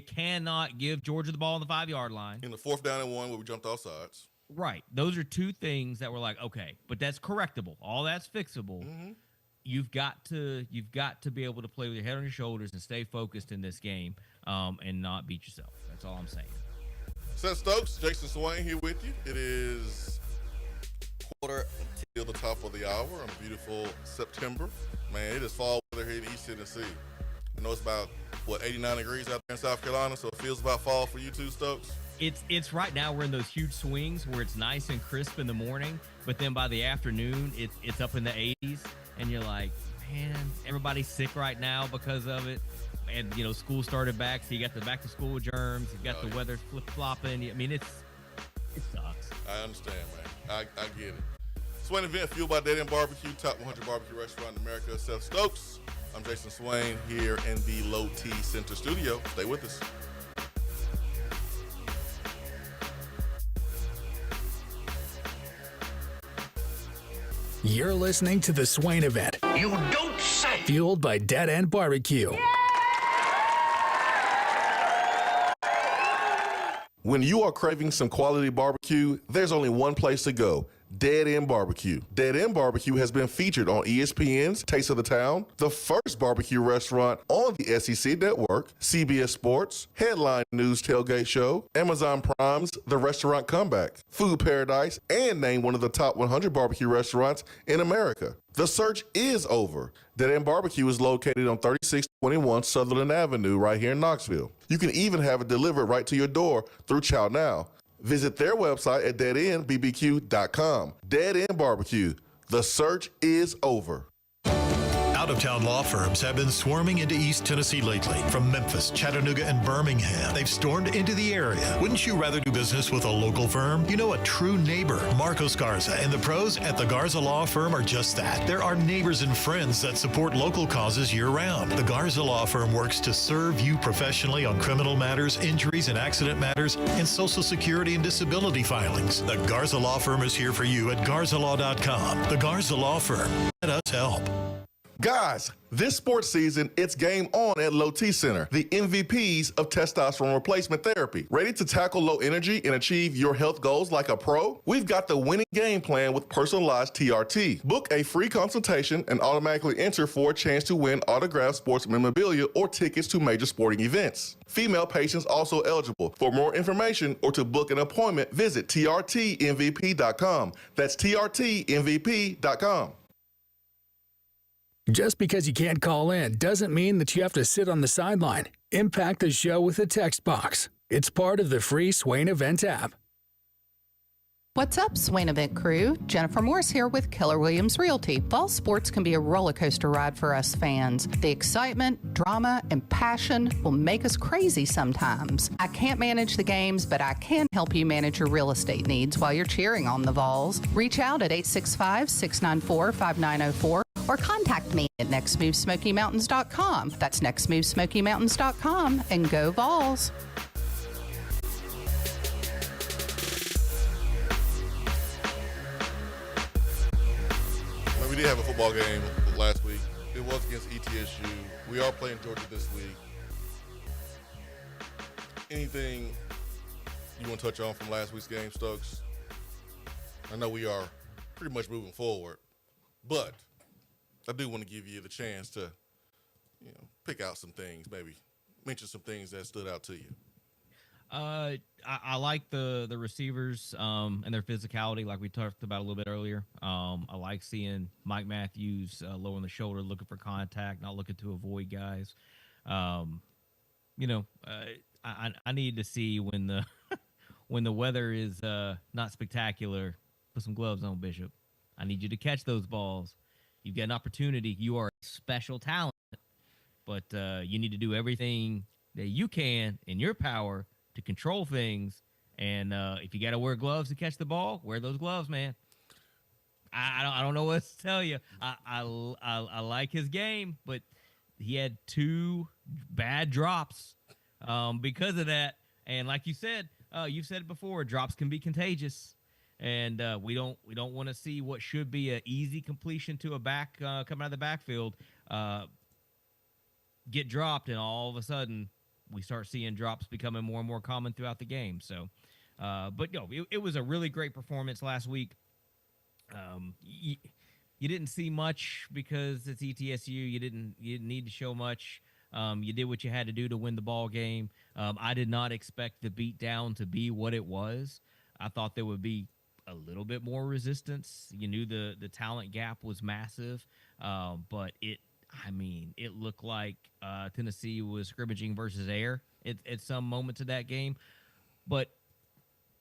S2: cannot give Georgia the ball on the 5-yard line.
S4: In the 4th down and 1 where we jumped off sides.
S2: Right. Those are two things that were like, okay, but that's correctable. All that's fixable. Mm-hmm. You've got to be able to play with your head on your shoulders and stay focused in this game, and not beat yourself. That's all I'm saying.
S4: Seth Stokes, Jason Swain here with you. It is quarter till the top of the hour on a beautiful September. Man, it is fall weather here in East Tennessee. I know it's about 89 degrees out there in South Carolina, so it feels about fall for you too, Stokes.
S2: It's right now we're in those huge swings where it's nice and crisp in the morning, but then by the afternoon it's up in the 80s, and you're like, man, everybody's sick right now because of it. And school started back, so you got the back to school germs, you got the weather flip flopping. I mean, it sucks.
S4: I understand, man. I get it. Swain Event, fueled by Dead End Barbecue, top 100 barbecue restaurant in America. Seth Stokes. I'm Jason Swain here in the Low T Center studio. Stay with us.
S1: You're listening to the Swain Event.
S3: You don't say.
S1: Fueled by Dead End Barbecue.
S4: When you are craving some quality barbecue, there's only one place to go. Dead End Barbecue. Dead End Barbecue has been featured on ESPN's Taste of the Town, the first barbecue restaurant on the SEC Network, CBS Sports, Headline News Tailgate Show, Amazon Prime's The Restaurant Comeback, Food Paradise, and named one of the top 100 barbecue restaurants in America. The search is over. Dead End Barbecue is located on 3621 Sutherland Avenue right here in Knoxville. You can even have it delivered right to your door through Chow Now. Visit their website at deadendbbq.com. Dead End Barbecue. The search is over.
S9: Out-of-town law firms have been swarming into East Tennessee lately. From Memphis, Chattanooga, and Birmingham, they've stormed into the area. Wouldn't you rather do business with a local firm? You know, a true neighbor. Marcos Garza and the pros at the Garza Law Firm are just that. There are neighbors and friends that support local causes year-round. The Garza Law Firm works to serve you professionally on criminal matters, injuries and accident matters, and Social Security and disability filings. The Garza Law Firm is here for you at garzalaw.com. The Garza Law Firm. Let us help.
S4: Guys, this sports season, it's game on at Low T Center, the MVPs of testosterone replacement therapy. Ready to tackle low energy and achieve your health goals like a pro? We've got the winning game plan with personalized TRT. Book a free consultation and automatically enter for a chance to win autographed sports memorabilia or tickets to major sporting events. Female patients also eligible. For more information or to book an appointment, visit trtmvp.com. That's trtmvp.com.
S1: Just because you can't call in doesn't mean that you have to sit on the sideline. Impact the show with a text box. It's part of the free Swain Event app.
S10: What's up, Swain Event crew? Jennifer Morris here with Keller Williams Realty. Fall sports can be a roller coaster ride for us fans. The excitement, drama, and passion will make us crazy sometimes. I can't manage the games, but I can help you manage your real estate needs while you're cheering on the Vols. Reach out at 865-694-5904 or contact me at nextmovesmokymountains.com. That's nextmovesmokymountains.com, and go Vols.
S4: We did have a football game last week. It was against ETSU. We are playing Georgia this week. Anything you want to touch on from last week's game, Stokes? I know we are pretty much moving forward, but I do want to give you the chance to, pick out some things, maybe mention some things that stood out to you.
S2: I like the receivers and their physicality, like we talked about a little bit earlier. I like seeing Mike Matthews lowering the shoulder, looking for contact, not looking to avoid guys. I need to see when the when the weather is not spectacular. Put some gloves on, Bishop. I need you to catch those balls. You've got an opportunity. You are a special talent, but you need to do everything that you can in your power to control things, and if you got to wear gloves to catch the ball, wear those gloves, man. I don't know what to tell you. I like his game, but he had 2 bad drops because of that. And like you said, you've said it before, drops can be contagious, and we don't want to see what should be an easy completion to a back coming out of the backfield get dropped, and all of a sudden we start seeing drops becoming more and more common throughout the game. So, but no, it was a really great performance last week. You didn't see much because it's ETSU. You didn't need to show much. You did what you had to do to win the ball game. I did not expect the beatdown to be what it was. I thought there would be a little bit more resistance. You knew the talent gap was massive, but it looked like Tennessee was scrimmaging versus air at some moments of that game. But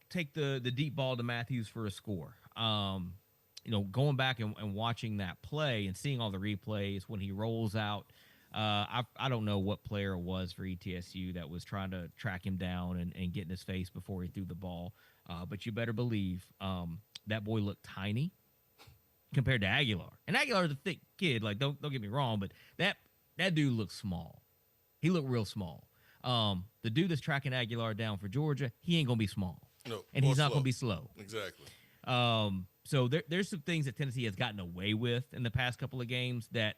S2: take the deep ball to Matthews for a score. Going back and watching that play and seeing all the replays when he rolls out, I don't know what player it was for ETSU that was trying to track him down and get in his face before he threw the ball. But you better believe that boy looked tiny compared to Aguilar. And Aguilar's a thick kid. Like, don't get me wrong, but that dude looks small. He looked real small. The dude that's tracking Aguilar down for Georgia, he ain't gonna be small.
S4: No,
S2: and he's not gonna be slow.
S4: Exactly.
S2: So there's some things that Tennessee has gotten away with in the past couple of games that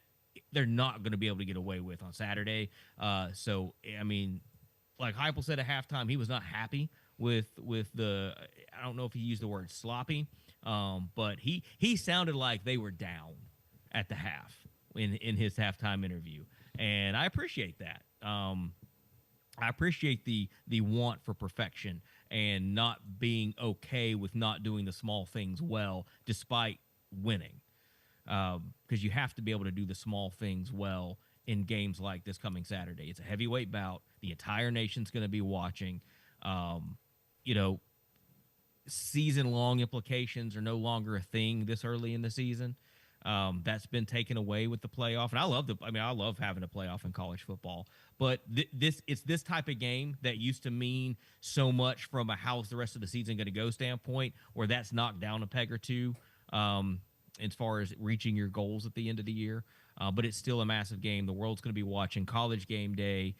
S2: they're not going to be able to get away with on Saturday. So I mean, like Heupel said at halftime, he was not happy with the. I don't know if he used the word sloppy, but he sounded like they were down at the half in his halftime interview, and I appreciate that. I appreciate the want for perfection and not being okay with not doing the small things well despite winning, because you have to be able to do the small things well in games like this coming Saturday. It's a heavyweight bout. The entire nation's going to be watching. Season-long implications are no longer a thing this early in the season. That's been taken away with the playoff, and I love having a playoff in college football. But it's this type of game that used to mean so much from a how's the rest of the season going to go standpoint, where that's knocked down a peg or two, as far as reaching your goals at the end of the year. But it's still a massive game. The world's going to be watching College game day.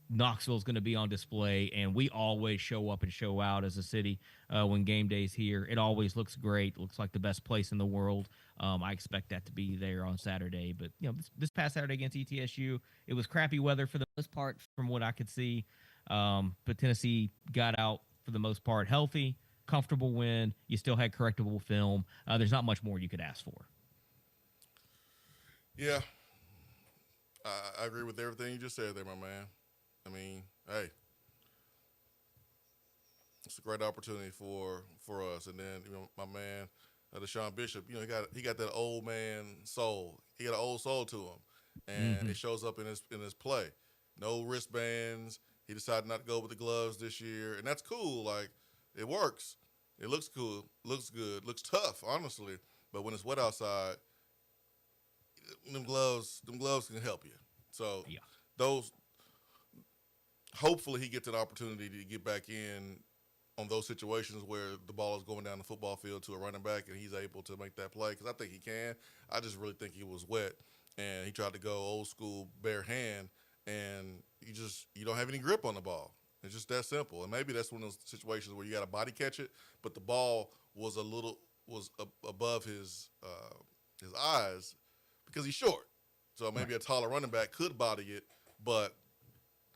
S2: Knoxville's going to be on display, and we always show up and show out as a city when game day's here. It always looks great. Looks like the best place in the world. I expect that to be there on Saturday. But this past Saturday against ETSU, it was crappy weather for the most part, from what I could see. But Tennessee got out for the most part healthy, comfortable win. You still had correctable film. There's not much more you could ask for.
S4: Yeah, I agree with everything you just said there, my man. I mean, hey, it's a great opportunity for us. And then my man, Deshaun Bishop, he got that old man soul. He got an old soul to him, and it shows up in his play. No wristbands. He decided not to go with the gloves this year, and that's cool. Like, it works. It looks cool. Looks good. Looks tough, honestly. But when it's wet outside, them gloves can help you. So those. Hopefully he gets an opportunity to get back in on those situations where the ball is going down the football field to a running back and he's able to make that play, because I think he can. I just really think he was wet, and he tried to go old school bare hand, and you don't have any grip on the ball. It's just that simple. And maybe that's one of those situations where you got to body catch it, but the ball was above his eyes because he's short. So maybe a taller running back could body it, but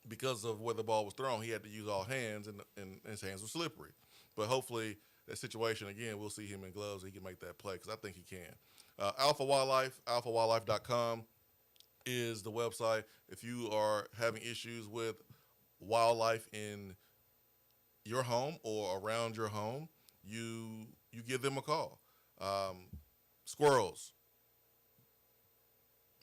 S4: because of where the ball was thrown, he had to use all hands, and his hands were slippery. But hopefully that situation, again, we'll see him in gloves and he can make that play, because I think he can. Alpha Wildlife, alphawildlife.com is the website. If you are having issues with wildlife in your home or around your home, you give them a call. Squirrels,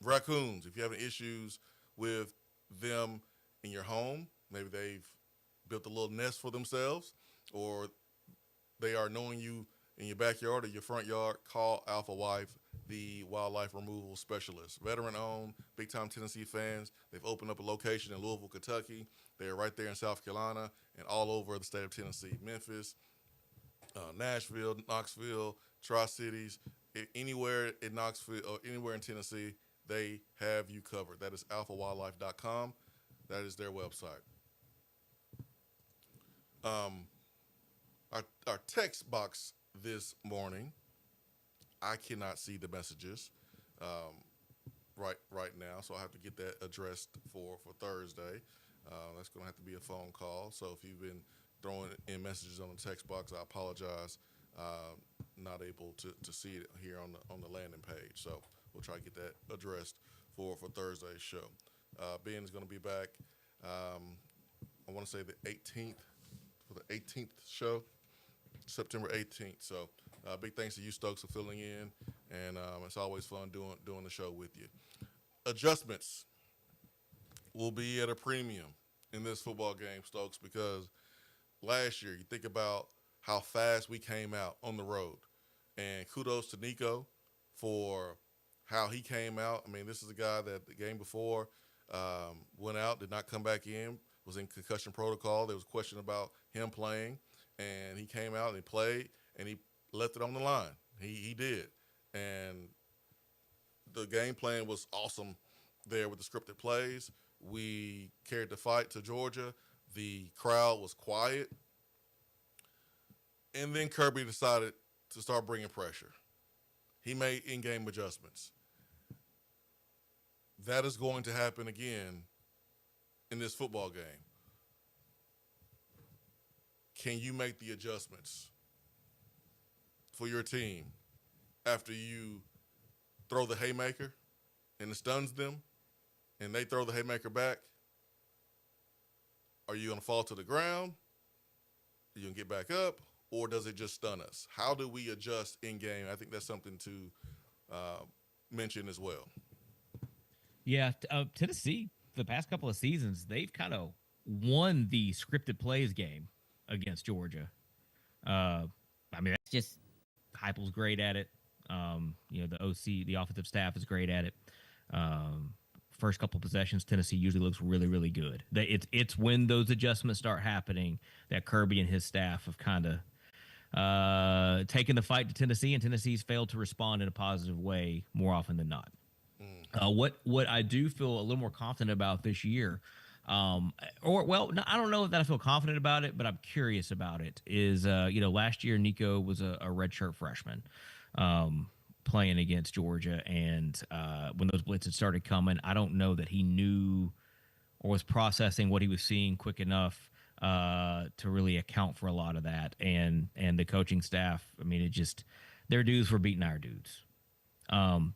S4: raccoons, if you're having issues with them in your home, maybe they've built a little nest for themselves, or they are knowing you in your backyard or your front yard, call Alpha Wife, the wildlife removal specialist. Veteran-owned, big-time Tennessee fans. They've opened up a location in Louisville, Kentucky. They're right there in South Carolina and all over the state of Tennessee. Memphis, Nashville, Knoxville, Tri-Cities, anywhere in Knoxville or anywhere in Tennessee, they have you covered. That is alphawildlife.com. That is their website. Our text box this morning, I cannot see the messages right now, so I have to get that addressed for Thursday. That's going to have to be a phone call. So if you've been throwing in messages on the text box, I apologize. Not able to see it here on the landing page. So we'll try to get that addressed for Thursday's show. Ben is going to be back, I want to say the 18th, for the 18th show, September 18th. So big thanks to you, Stokes, for filling in, and it's always fun doing the show with you. Adjustments will be at a premium in this football game, Stokes, because last year, you think about how fast we came out on the road, and kudos to Nico for how he came out. I mean, this is a guy that the game before went out, did not come back in, was in concussion protocol. There was a question about him playing, and he came out and he played, and he left it on the line. He did. And the game plan was awesome there with the scripted plays. We carried the fight to Georgia. The crowd was quiet. And then Kirby decided to start bringing pressure. He made in-game adjustments. That is going to happen again in this football game. Can you make the adjustments for your team after you throw the haymaker and it stuns them and they throw the haymaker back? Are you going to fall to the ground? Are you going to get back up? Or does it just stun us? How do we adjust in game? I think that's something to mention as well.
S2: Yeah, Tennessee, the past couple of seasons, they've kind of won the scripted plays game against Georgia. I mean, that's just Heupel's great at it. The OC, the offensive staff, is great at it. First couple possessions, Tennessee usually looks really, really good. It's when those adjustments start happening that Kirby and his staff have kind of taken the fight to Tennessee, and Tennessee's failed to respond in a positive way more often than not. What I do feel a little more confident about this year, I don't know that I feel confident about it, but I'm curious about it, is, last year Nico was a redshirt freshman playing against Georgia. And when those blitzes started coming, I don't know that he knew or was processing what he was seeing quick enough to really account for a lot of that. And the coaching staff, I mean, their dudes were beating our dudes.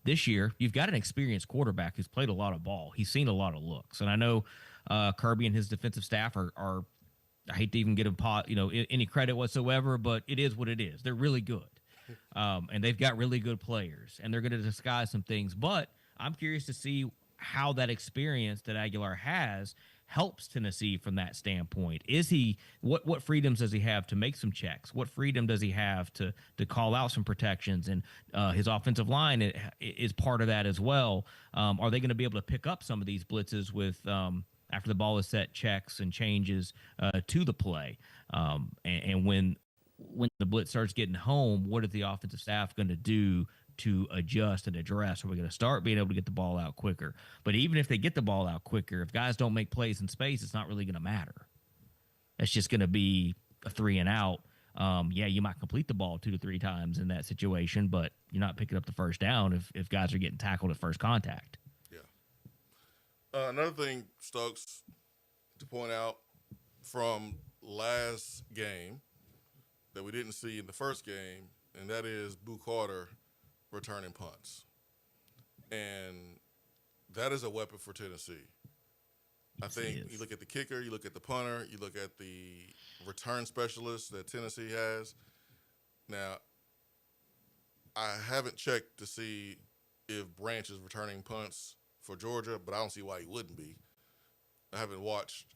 S2: This year, you've got an experienced quarterback who's played a lot of ball. He's seen a lot of looks. And I know Kirby and his defensive staff are I hate to even get him any credit whatsoever, but it is what it is. They're really good. And they've got really good players, and they're going to disguise some things. But I'm curious to see how that experience that Aguilar has helps Tennessee from that standpoint. Is he what freedoms does he have to make some checks? What freedom does he have to call out some protections? And his offensive line is part of that as well. Are they going to be able to pick up some of these blitzes with after the ball is set, checks and changes to the play? And when the blitz starts getting home, what is the offensive staff going to do to adjust and address? Are we going to start being able to get the ball out quicker? But even if they get the ball out quicker, if guys don't make plays in space, it's not really going to matter. It's just going to be a 3 and out. You might complete the ball 2 to 3 times in that situation, but you're not picking up the first down if guys are getting tackled at first contact.
S4: Yeah. Another thing, Stokes, to point out from last game that we didn't see in the first game, and that is Boo Carter returning punts. And that is a weapon for Tennessee. I think you look at the kicker, you look at the punter, you look at the return specialist that Tennessee has. Now, I haven't checked to see if Branch is returning punts for Georgia, but I don't see why he wouldn't be. I haven't watched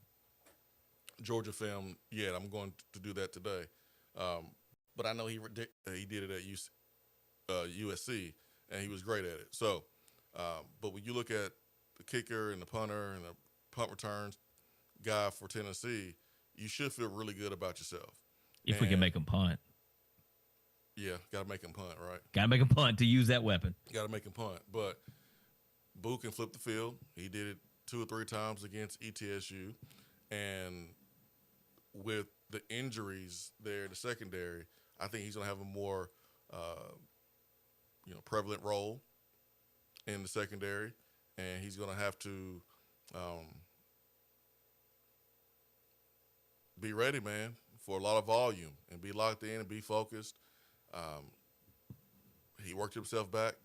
S4: Georgia film yet. I'm going to do that today. But I know he did it at USC, and he was great at it. So, but when you look at the kicker and the punter and the punt returns guy for Tennessee, you should feel really good about yourself.
S2: If we can make him punt.
S4: Yeah, got to make him punt, right?
S2: Got to make him punt to use that weapon.
S4: Got to make him punt. But Boo can flip the field. He did it 2 or 3 times against ETSU. And with the injuries there in the secondary, I think he's going to have a more, prevalent role in the secondary, and he's going to have to be ready, man, for a lot of volume and be locked in and be focused. He worked himself back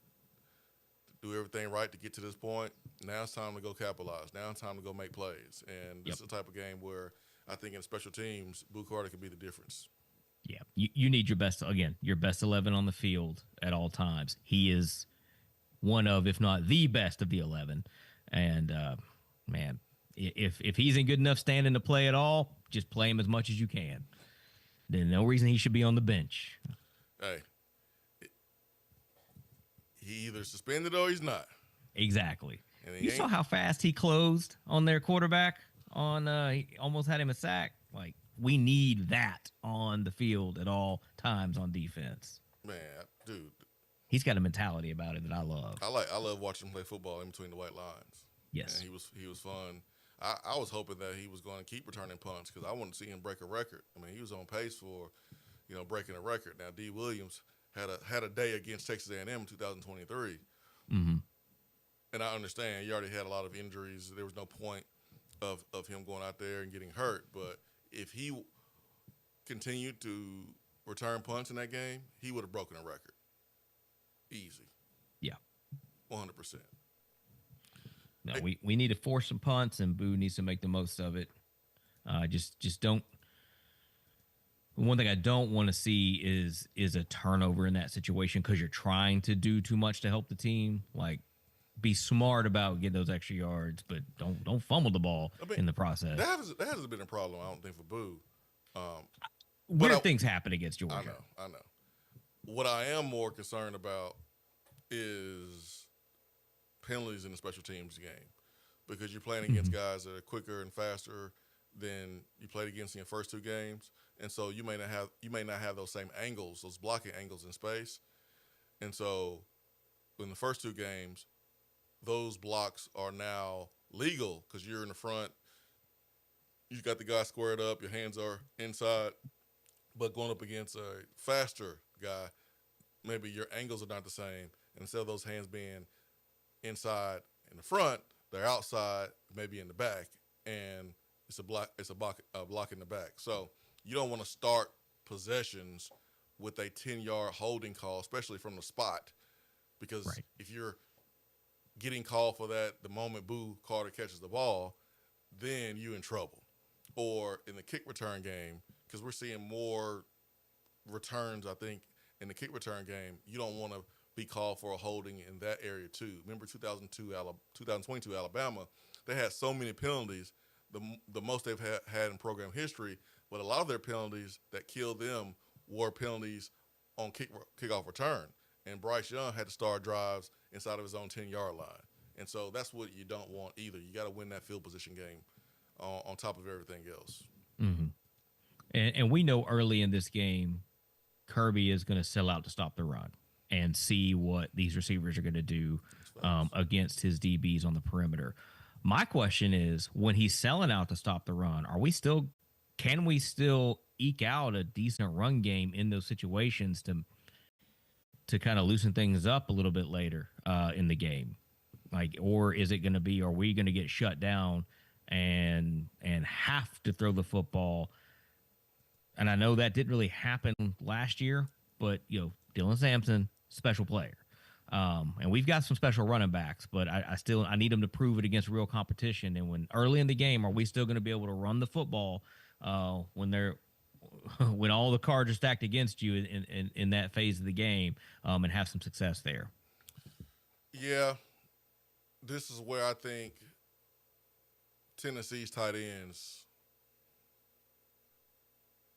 S4: to do everything right to get to this point. Now it's time to go capitalize. Now it's time to go make plays. And this is the type of game where I think in special teams, Boo Carter could be the difference.
S2: Yeah, you need your best 11 on the field at all times. He is one of, if not the best of the 11. And, man, if he's in good enough standing to play at all, just play him as much as you can. Then no reason he should be on the bench.
S4: Hey, he either suspended or he's not.
S2: Exactly. You saw how fast he closed on their quarterback? He almost had him a sack. Like, we need that on the field at all times on defense.
S4: Man, dude,
S2: he's got a mentality about it that I love.
S4: I love watching him play football in between the white lines.
S2: Yes,
S4: and he was fun. I was hoping that he was going to keep returning punts because I wanted to see him break a record. I mean, he was on pace for, breaking a record. Now, D. Williams had a day against Texas A&M in 2023.
S2: Mm-hmm.
S4: And I understand he already had a lot of injuries. There was no point of him going out there and getting hurt. But if he continued to return punts in that game, he would have broken a record. Easy.
S2: Yeah.
S4: 100%.
S2: No, we need to force some punts, and Boo needs to make the most of it. Just don't. One thing I don't want to see is a turnover in that situation because you're trying to do too much to help the team. Like, be smart about getting those extra yards, but don't fumble the ball in the process.
S4: That hasn't been a problem, I don't think, for Boo.
S2: Weird things happen against Georgia.
S4: I know. What I am more concerned about is penalties in the special teams game, because you're playing against guys that are quicker and faster than you played against in your first two games, and so you may not have those same angles, those blocking angles in space, and so in the first two games, those blocks are now legal because you're in the front. You got the guy squared up, your hands are inside, but going up against a faster guy, maybe your angles are not the same. And instead of those hands being inside in the front, they're outside, maybe in the back, and it's a block. It's a block in the back. So you don't want to start possessions with a 10-yard holding call, especially from the spot, because if you're getting called for that the moment Boo Carter catches the ball, then you're in trouble. Or in the kick return game, because we're seeing more returns, I think, in the kick return game, you don't want to be called for a holding in that area too. Remember 2022 Alabama, they had so many penalties, the most they've had in program history, but a lot of their penalties that killed them were penalties on kickoff return. And Bryce Young had to start drives inside of his own 10-yard line. And so that's what you don't want either. You got to win that field position game on top of everything else.
S2: Mm-hmm. And we know early in this game, Kirby is going to sell out to stop the run and see what these receivers are going to do against his DBs on the perimeter. My question is, when he's selling out to stop the run, can we still eke out a decent run game in those situations to kind of loosen things up a little bit later in the game? Or is it going to be, are we going to get shut down and have to throw the football? And I know that didn't really happen last year, but Dylan Sampson, special player, and we've got some special running backs, but I need them to prove it against real competition. And when early in the game, are we still going to be able to run the football when all the cards are stacked against you in that phase of the game, and have some success there?
S4: Yeah, this is where I think Tennessee's tight ends,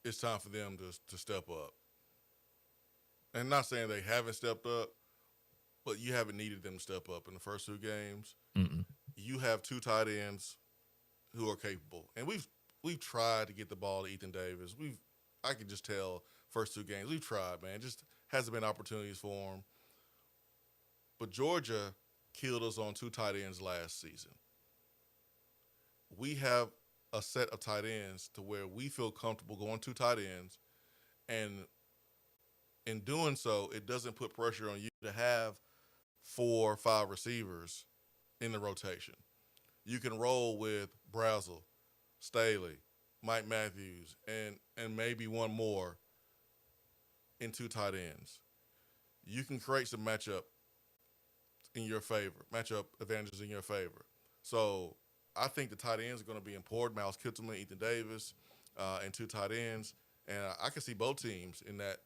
S4: it's time for them to step up. And not saying they haven't stepped up, but you haven't needed them to step up in the first two games.
S2: Mm-mm.
S4: You have two tight ends who are capable. And we've tried to get the ball to Ethan Davis. I can just tell first two games, we've tried, man. Just hasn't been opportunities for him. But Georgia killed us on two tight ends last season. We have a set of tight ends to where we feel comfortable going two tight ends, and in doing so, it doesn't put pressure on you to have 4 or 5 receivers in the rotation. You can roll with Brazel, Staley, Mike Matthews, and maybe one more in two tight ends. You can create some matchup advantages in your favor. So I think the tight ends are going to be important. Miles Kittleman, Ethan Davis, and two tight ends. And I can see both teams in that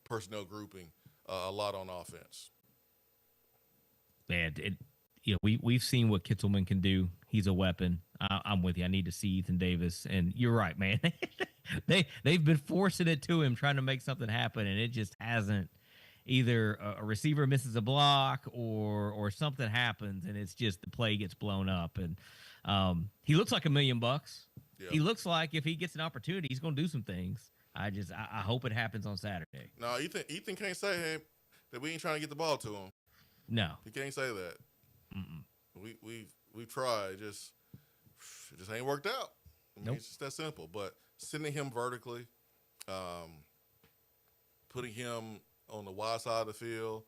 S4: personnel grouping a lot on offense.
S2: Man, we've seen what Kittleman can do. He's a weapon. I'm with you. I need to see Ethan Davis. And you're right, man. They've been forcing it to him, trying to make something happen, and it just hasn't. Either a receiver misses a block or something happens, and it's just the play gets blown up. And he looks like $1 million. Yep. He looks like if he gets an opportunity, he's going to do some things. I hope it happens on Saturday.
S4: No, Ethan can't say that we ain't trying to get the ball to him.
S2: No,
S4: he can't say that.
S2: Mm-mm.
S4: We've tried, it just ain't worked out. It's just that simple. But sending him vertically, putting him on the wide side of the field,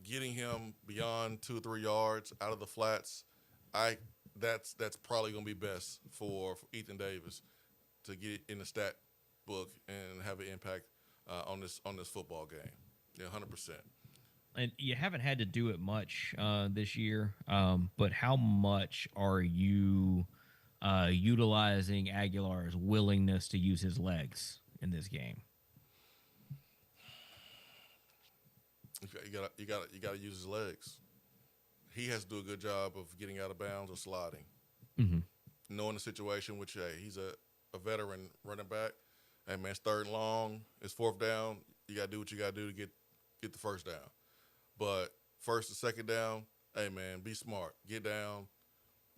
S4: getting him beyond 2 or 3 yards out of the flats, that's probably going to be best for Ethan Davis to get in the stat book and have an impact on this football game. Yeah, 100%.
S2: And you haven't had to do it much this year, but how much are you utilizing Aguilar's willingness to use his legs in this game?
S4: You got to use his legs. He has to do a good job of getting out of bounds or sliding.
S2: Mm-hmm.
S4: Knowing the situation, which he's a veteran running back. hey man, it's 3rd and long, it's 4th down. You gotta do what you gotta do to get the first down. But 1st and 2nd down, hey man, be smart, get down,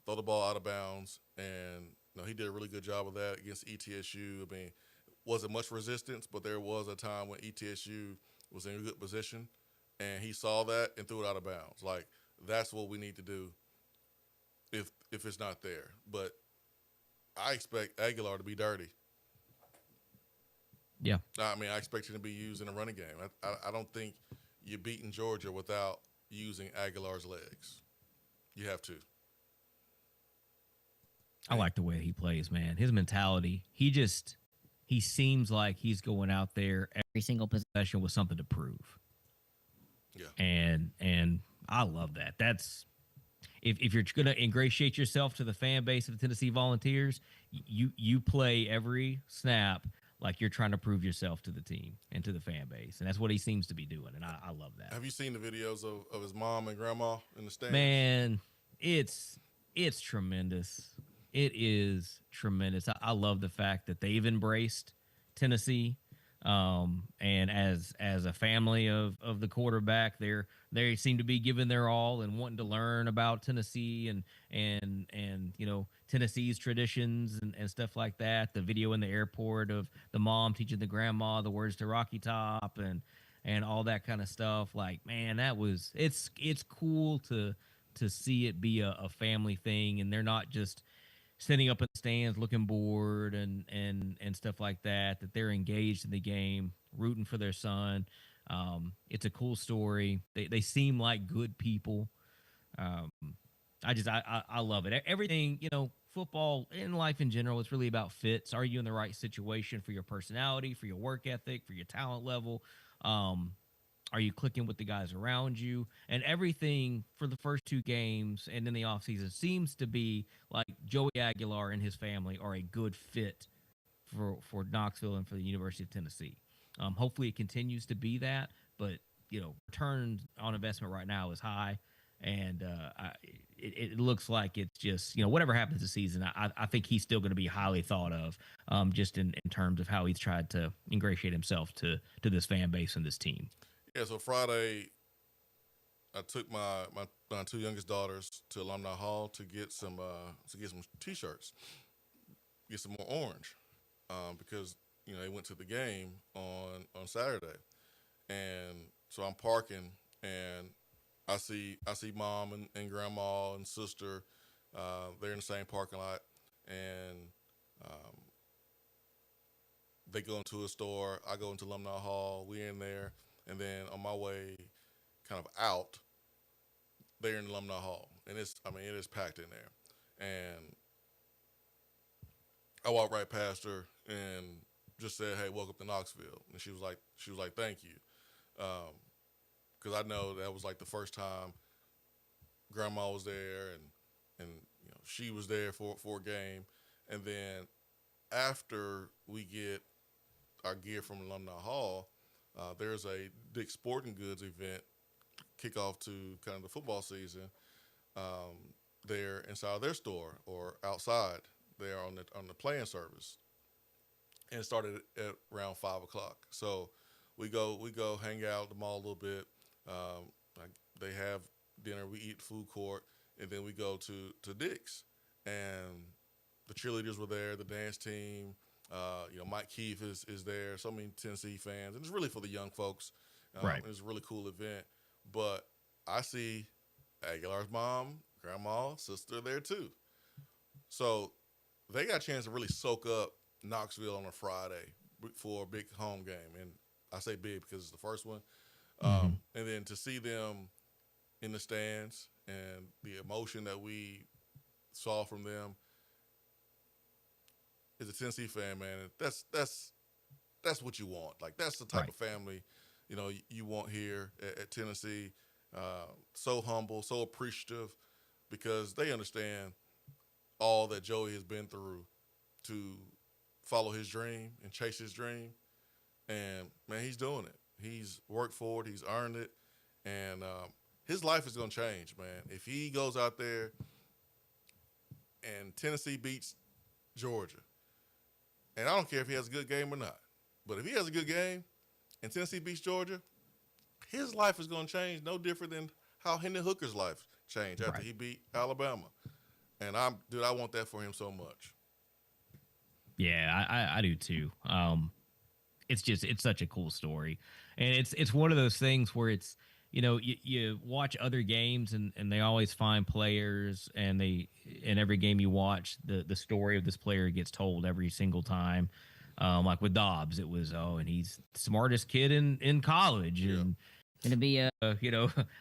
S4: throw the ball out of bounds, and he did a really good job of that against ETSU. I mean, wasn't much resistance, but there was a time when ETSU was in a good position, and he saw that and threw it out of bounds. Like, that's what we need to do if it's not there. But I expect Aguilar to be dirty.
S2: Yeah.
S4: I mean, I expect him to be used in a running game. I don't think you're beating Georgia without using Aguilar's legs. You have to.
S2: I like the way he plays, man. His mentality. He seems like he's going out there every single possession with something to prove.
S4: Yeah.
S2: And I love that. That's if you're going to ingratiate yourself to the fan base of the Tennessee Volunteers, you play every snap like you're trying to prove yourself to the team and to the fan base. And that's what he seems to be doing. And I love that.
S4: Have you seen the videos of his mom and grandma in the stands?
S2: Man, it's tremendous. It is tremendous. I love the fact that they've embraced Tennessee, and as a family of the quarterback, they seem to be giving their all and wanting to learn about Tennessee and Tennessee's traditions and stuff like that. The video in the airport of the mom teaching the grandma the words to Rocky Top and all that kind of stuff. Like, man, it's cool to see it be a family thing, and they're not just sitting up in the stands looking bored and stuff like that they're engaged in the game, rooting for their son. It's a cool story. They seem like good people. I love it. Everything, football and life in general, it's really about fits. Are you in the right situation for your personality, for your work ethic, for your talent level? Are you clicking with the guys around you? And everything for the first 2 games and in the offseason seems to be like Joey Aguilar and his family are a good fit for Knoxville and for the University of Tennessee. Hopefully it continues to be that, but, return on investment right now is high. And it looks like it's just, whatever happens this season, I think he's still going to be highly thought of, just in terms of how he's tried to ingratiate himself to this fan base and this team.
S4: Yeah, so Friday, I took my 2 youngest daughters to Alumni Hall to get some T-shirts, get some more orange, because they went to the game on Saturday, and so I'm parking and I see mom and grandma and sister, they're in the same parking lot, and they go into a store. I go into Alumni Hall. We're in there. And then on my way kind of out, they're in Alumni Hall. And it is packed in there. And I walked right past her and just said, "Hey, welcome to Knoxville." And she was like, "Thank you." Because I know that was like the first time grandma was there and she was there for a game. And then after we get our gear from Alumni Hall, there's a Dick's Sporting Goods event, kickoff to kind of the football season, there inside their store or outside there on the playing service, and it started at around 5:00. So we go hang out at the mall a little bit. They have dinner, we eat food court, and then we go to Dick's, and the cheerleaders were there, the dance team. Mike Keefe is there. So many Tennessee fans, and it's really for the young folks.
S2: Right.
S4: It's a really cool event. But I see Aguilar's mom, grandma, sister there too. So they got a chance to really soak up Knoxville on a Friday for a big home game, and I say big because it's the first one. And then to see them in the stands and the emotion that we saw from them. As a Tennessee fan, man, that's what you want. Like, that's the type of family, you want here at Tennessee. So humble, so appreciative, because they understand all that Joey has been through to follow his dream and chase his dream. And, man, he's doing it. He's worked for it. He's earned it. And his life is going to change, man. If he goes out there and Tennessee beats Georgia, and I don't care if he has a good game or not, But if he has a good game and Tennessee beats Georgia, his life is going to change no different than how Hendon Hooker's life changed after he beat Alabama. And I want that for him so much.
S2: Yeah, I do too. It's such a cool story, and it's one of those things where it's, you watch other games and they always find players, and in every game you watch, the story of this player gets told every single time. Like with Dobbs, it was, and he's the smartest kid in college, and going to be a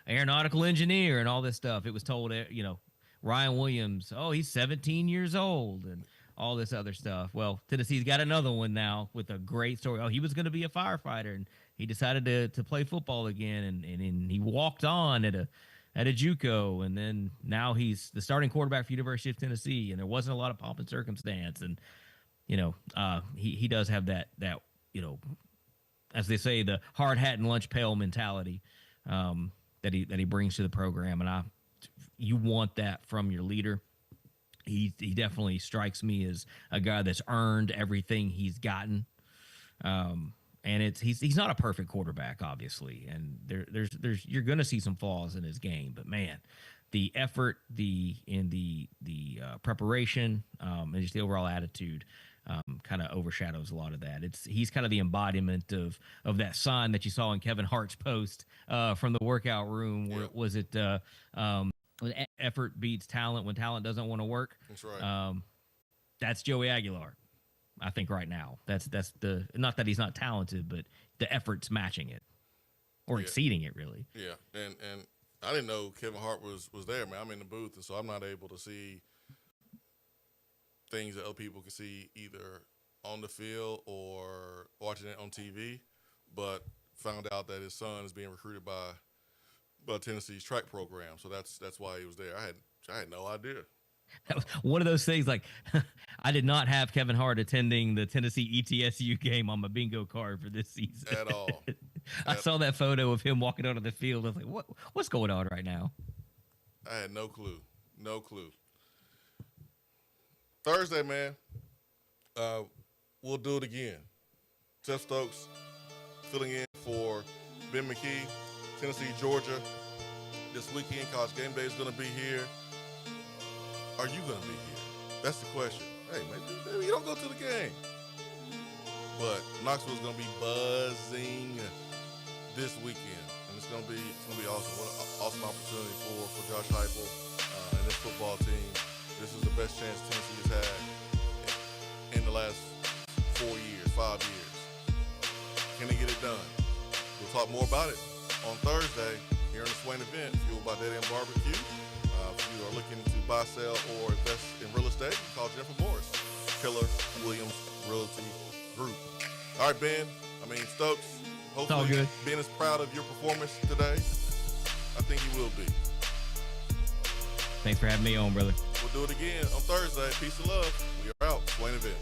S2: aeronautical engineer and all this stuff. It was told, Ryan Williams, he's 17 years old and all this other stuff. Well, Tennessee's got another one now with a great story. He was going to be a firefighter, and he decided to play football again, and he walked on at a JUCO, and then now he's the starting quarterback for University of Tennessee, and there wasn't a lot of pomp and circumstance, and he does have that as they say, the hard hat and lunch pail mentality that he brings to the program, and you want that from your leader. He definitely strikes me as a guy that's earned everything he's gotten. And he's not a perfect quarterback, obviously, and there's you're going to see some flaws in his game, but man, the effort, the preparation, and just the overall attitude kind of overshadows a lot of that. He's kind of the embodiment of that sign that you saw in Kevin Hart's post from the workout room. Where was it? Effort beats talent when talent doesn't want to work.
S4: That's right.
S2: That's Joey Aguilar, I think, right now. That's the, not that he's not talented, but the effort's matching it or exceeding it, really.
S4: Yeah, and I didn't know Kevin Hart was there, man. I'm in the booth, and so I'm not able to see things that other people can see either on the field or watching it on TV, but found out that his son is being recruited by Tennessee's track program, so that's why he was there. I had no idea.
S2: That was one of those things. Like, I did not have Kevin Hart attending the Tennessee ETSU game on my bingo card for this season
S4: at all.
S2: I saw that photo of him walking onto the field. I was like, what's going on right now?
S4: I had no clue. Thursday, man, we'll do it again. Seth Stokes filling in for Ben McKee. Tennessee, Georgia. This weekend, College Game Day is going to be here. Are you going to be here? That's the question. Hey, maybe you don't go to the game. But Knoxville's going to be buzzing this weekend, and it's going to be awesome. What an awesome opportunity for Josh Heupel and this football team. This is the best chance Tennessee has had in the last 5 years. Can they get it done? We'll talk more about it on Thursday here in the Swain Event, fueled by Dead End Barbecue. If you are looking to buy, sell, or invest in real estate, call Jennifer Morris, Keller Williams Realty Group. All right, Stokes, hopefully Ben is proud of your performance today. I think he will be.
S2: Thanks for having me on, brother.
S4: We'll do it again on Thursday. Peace and love. We are out. Swain Event.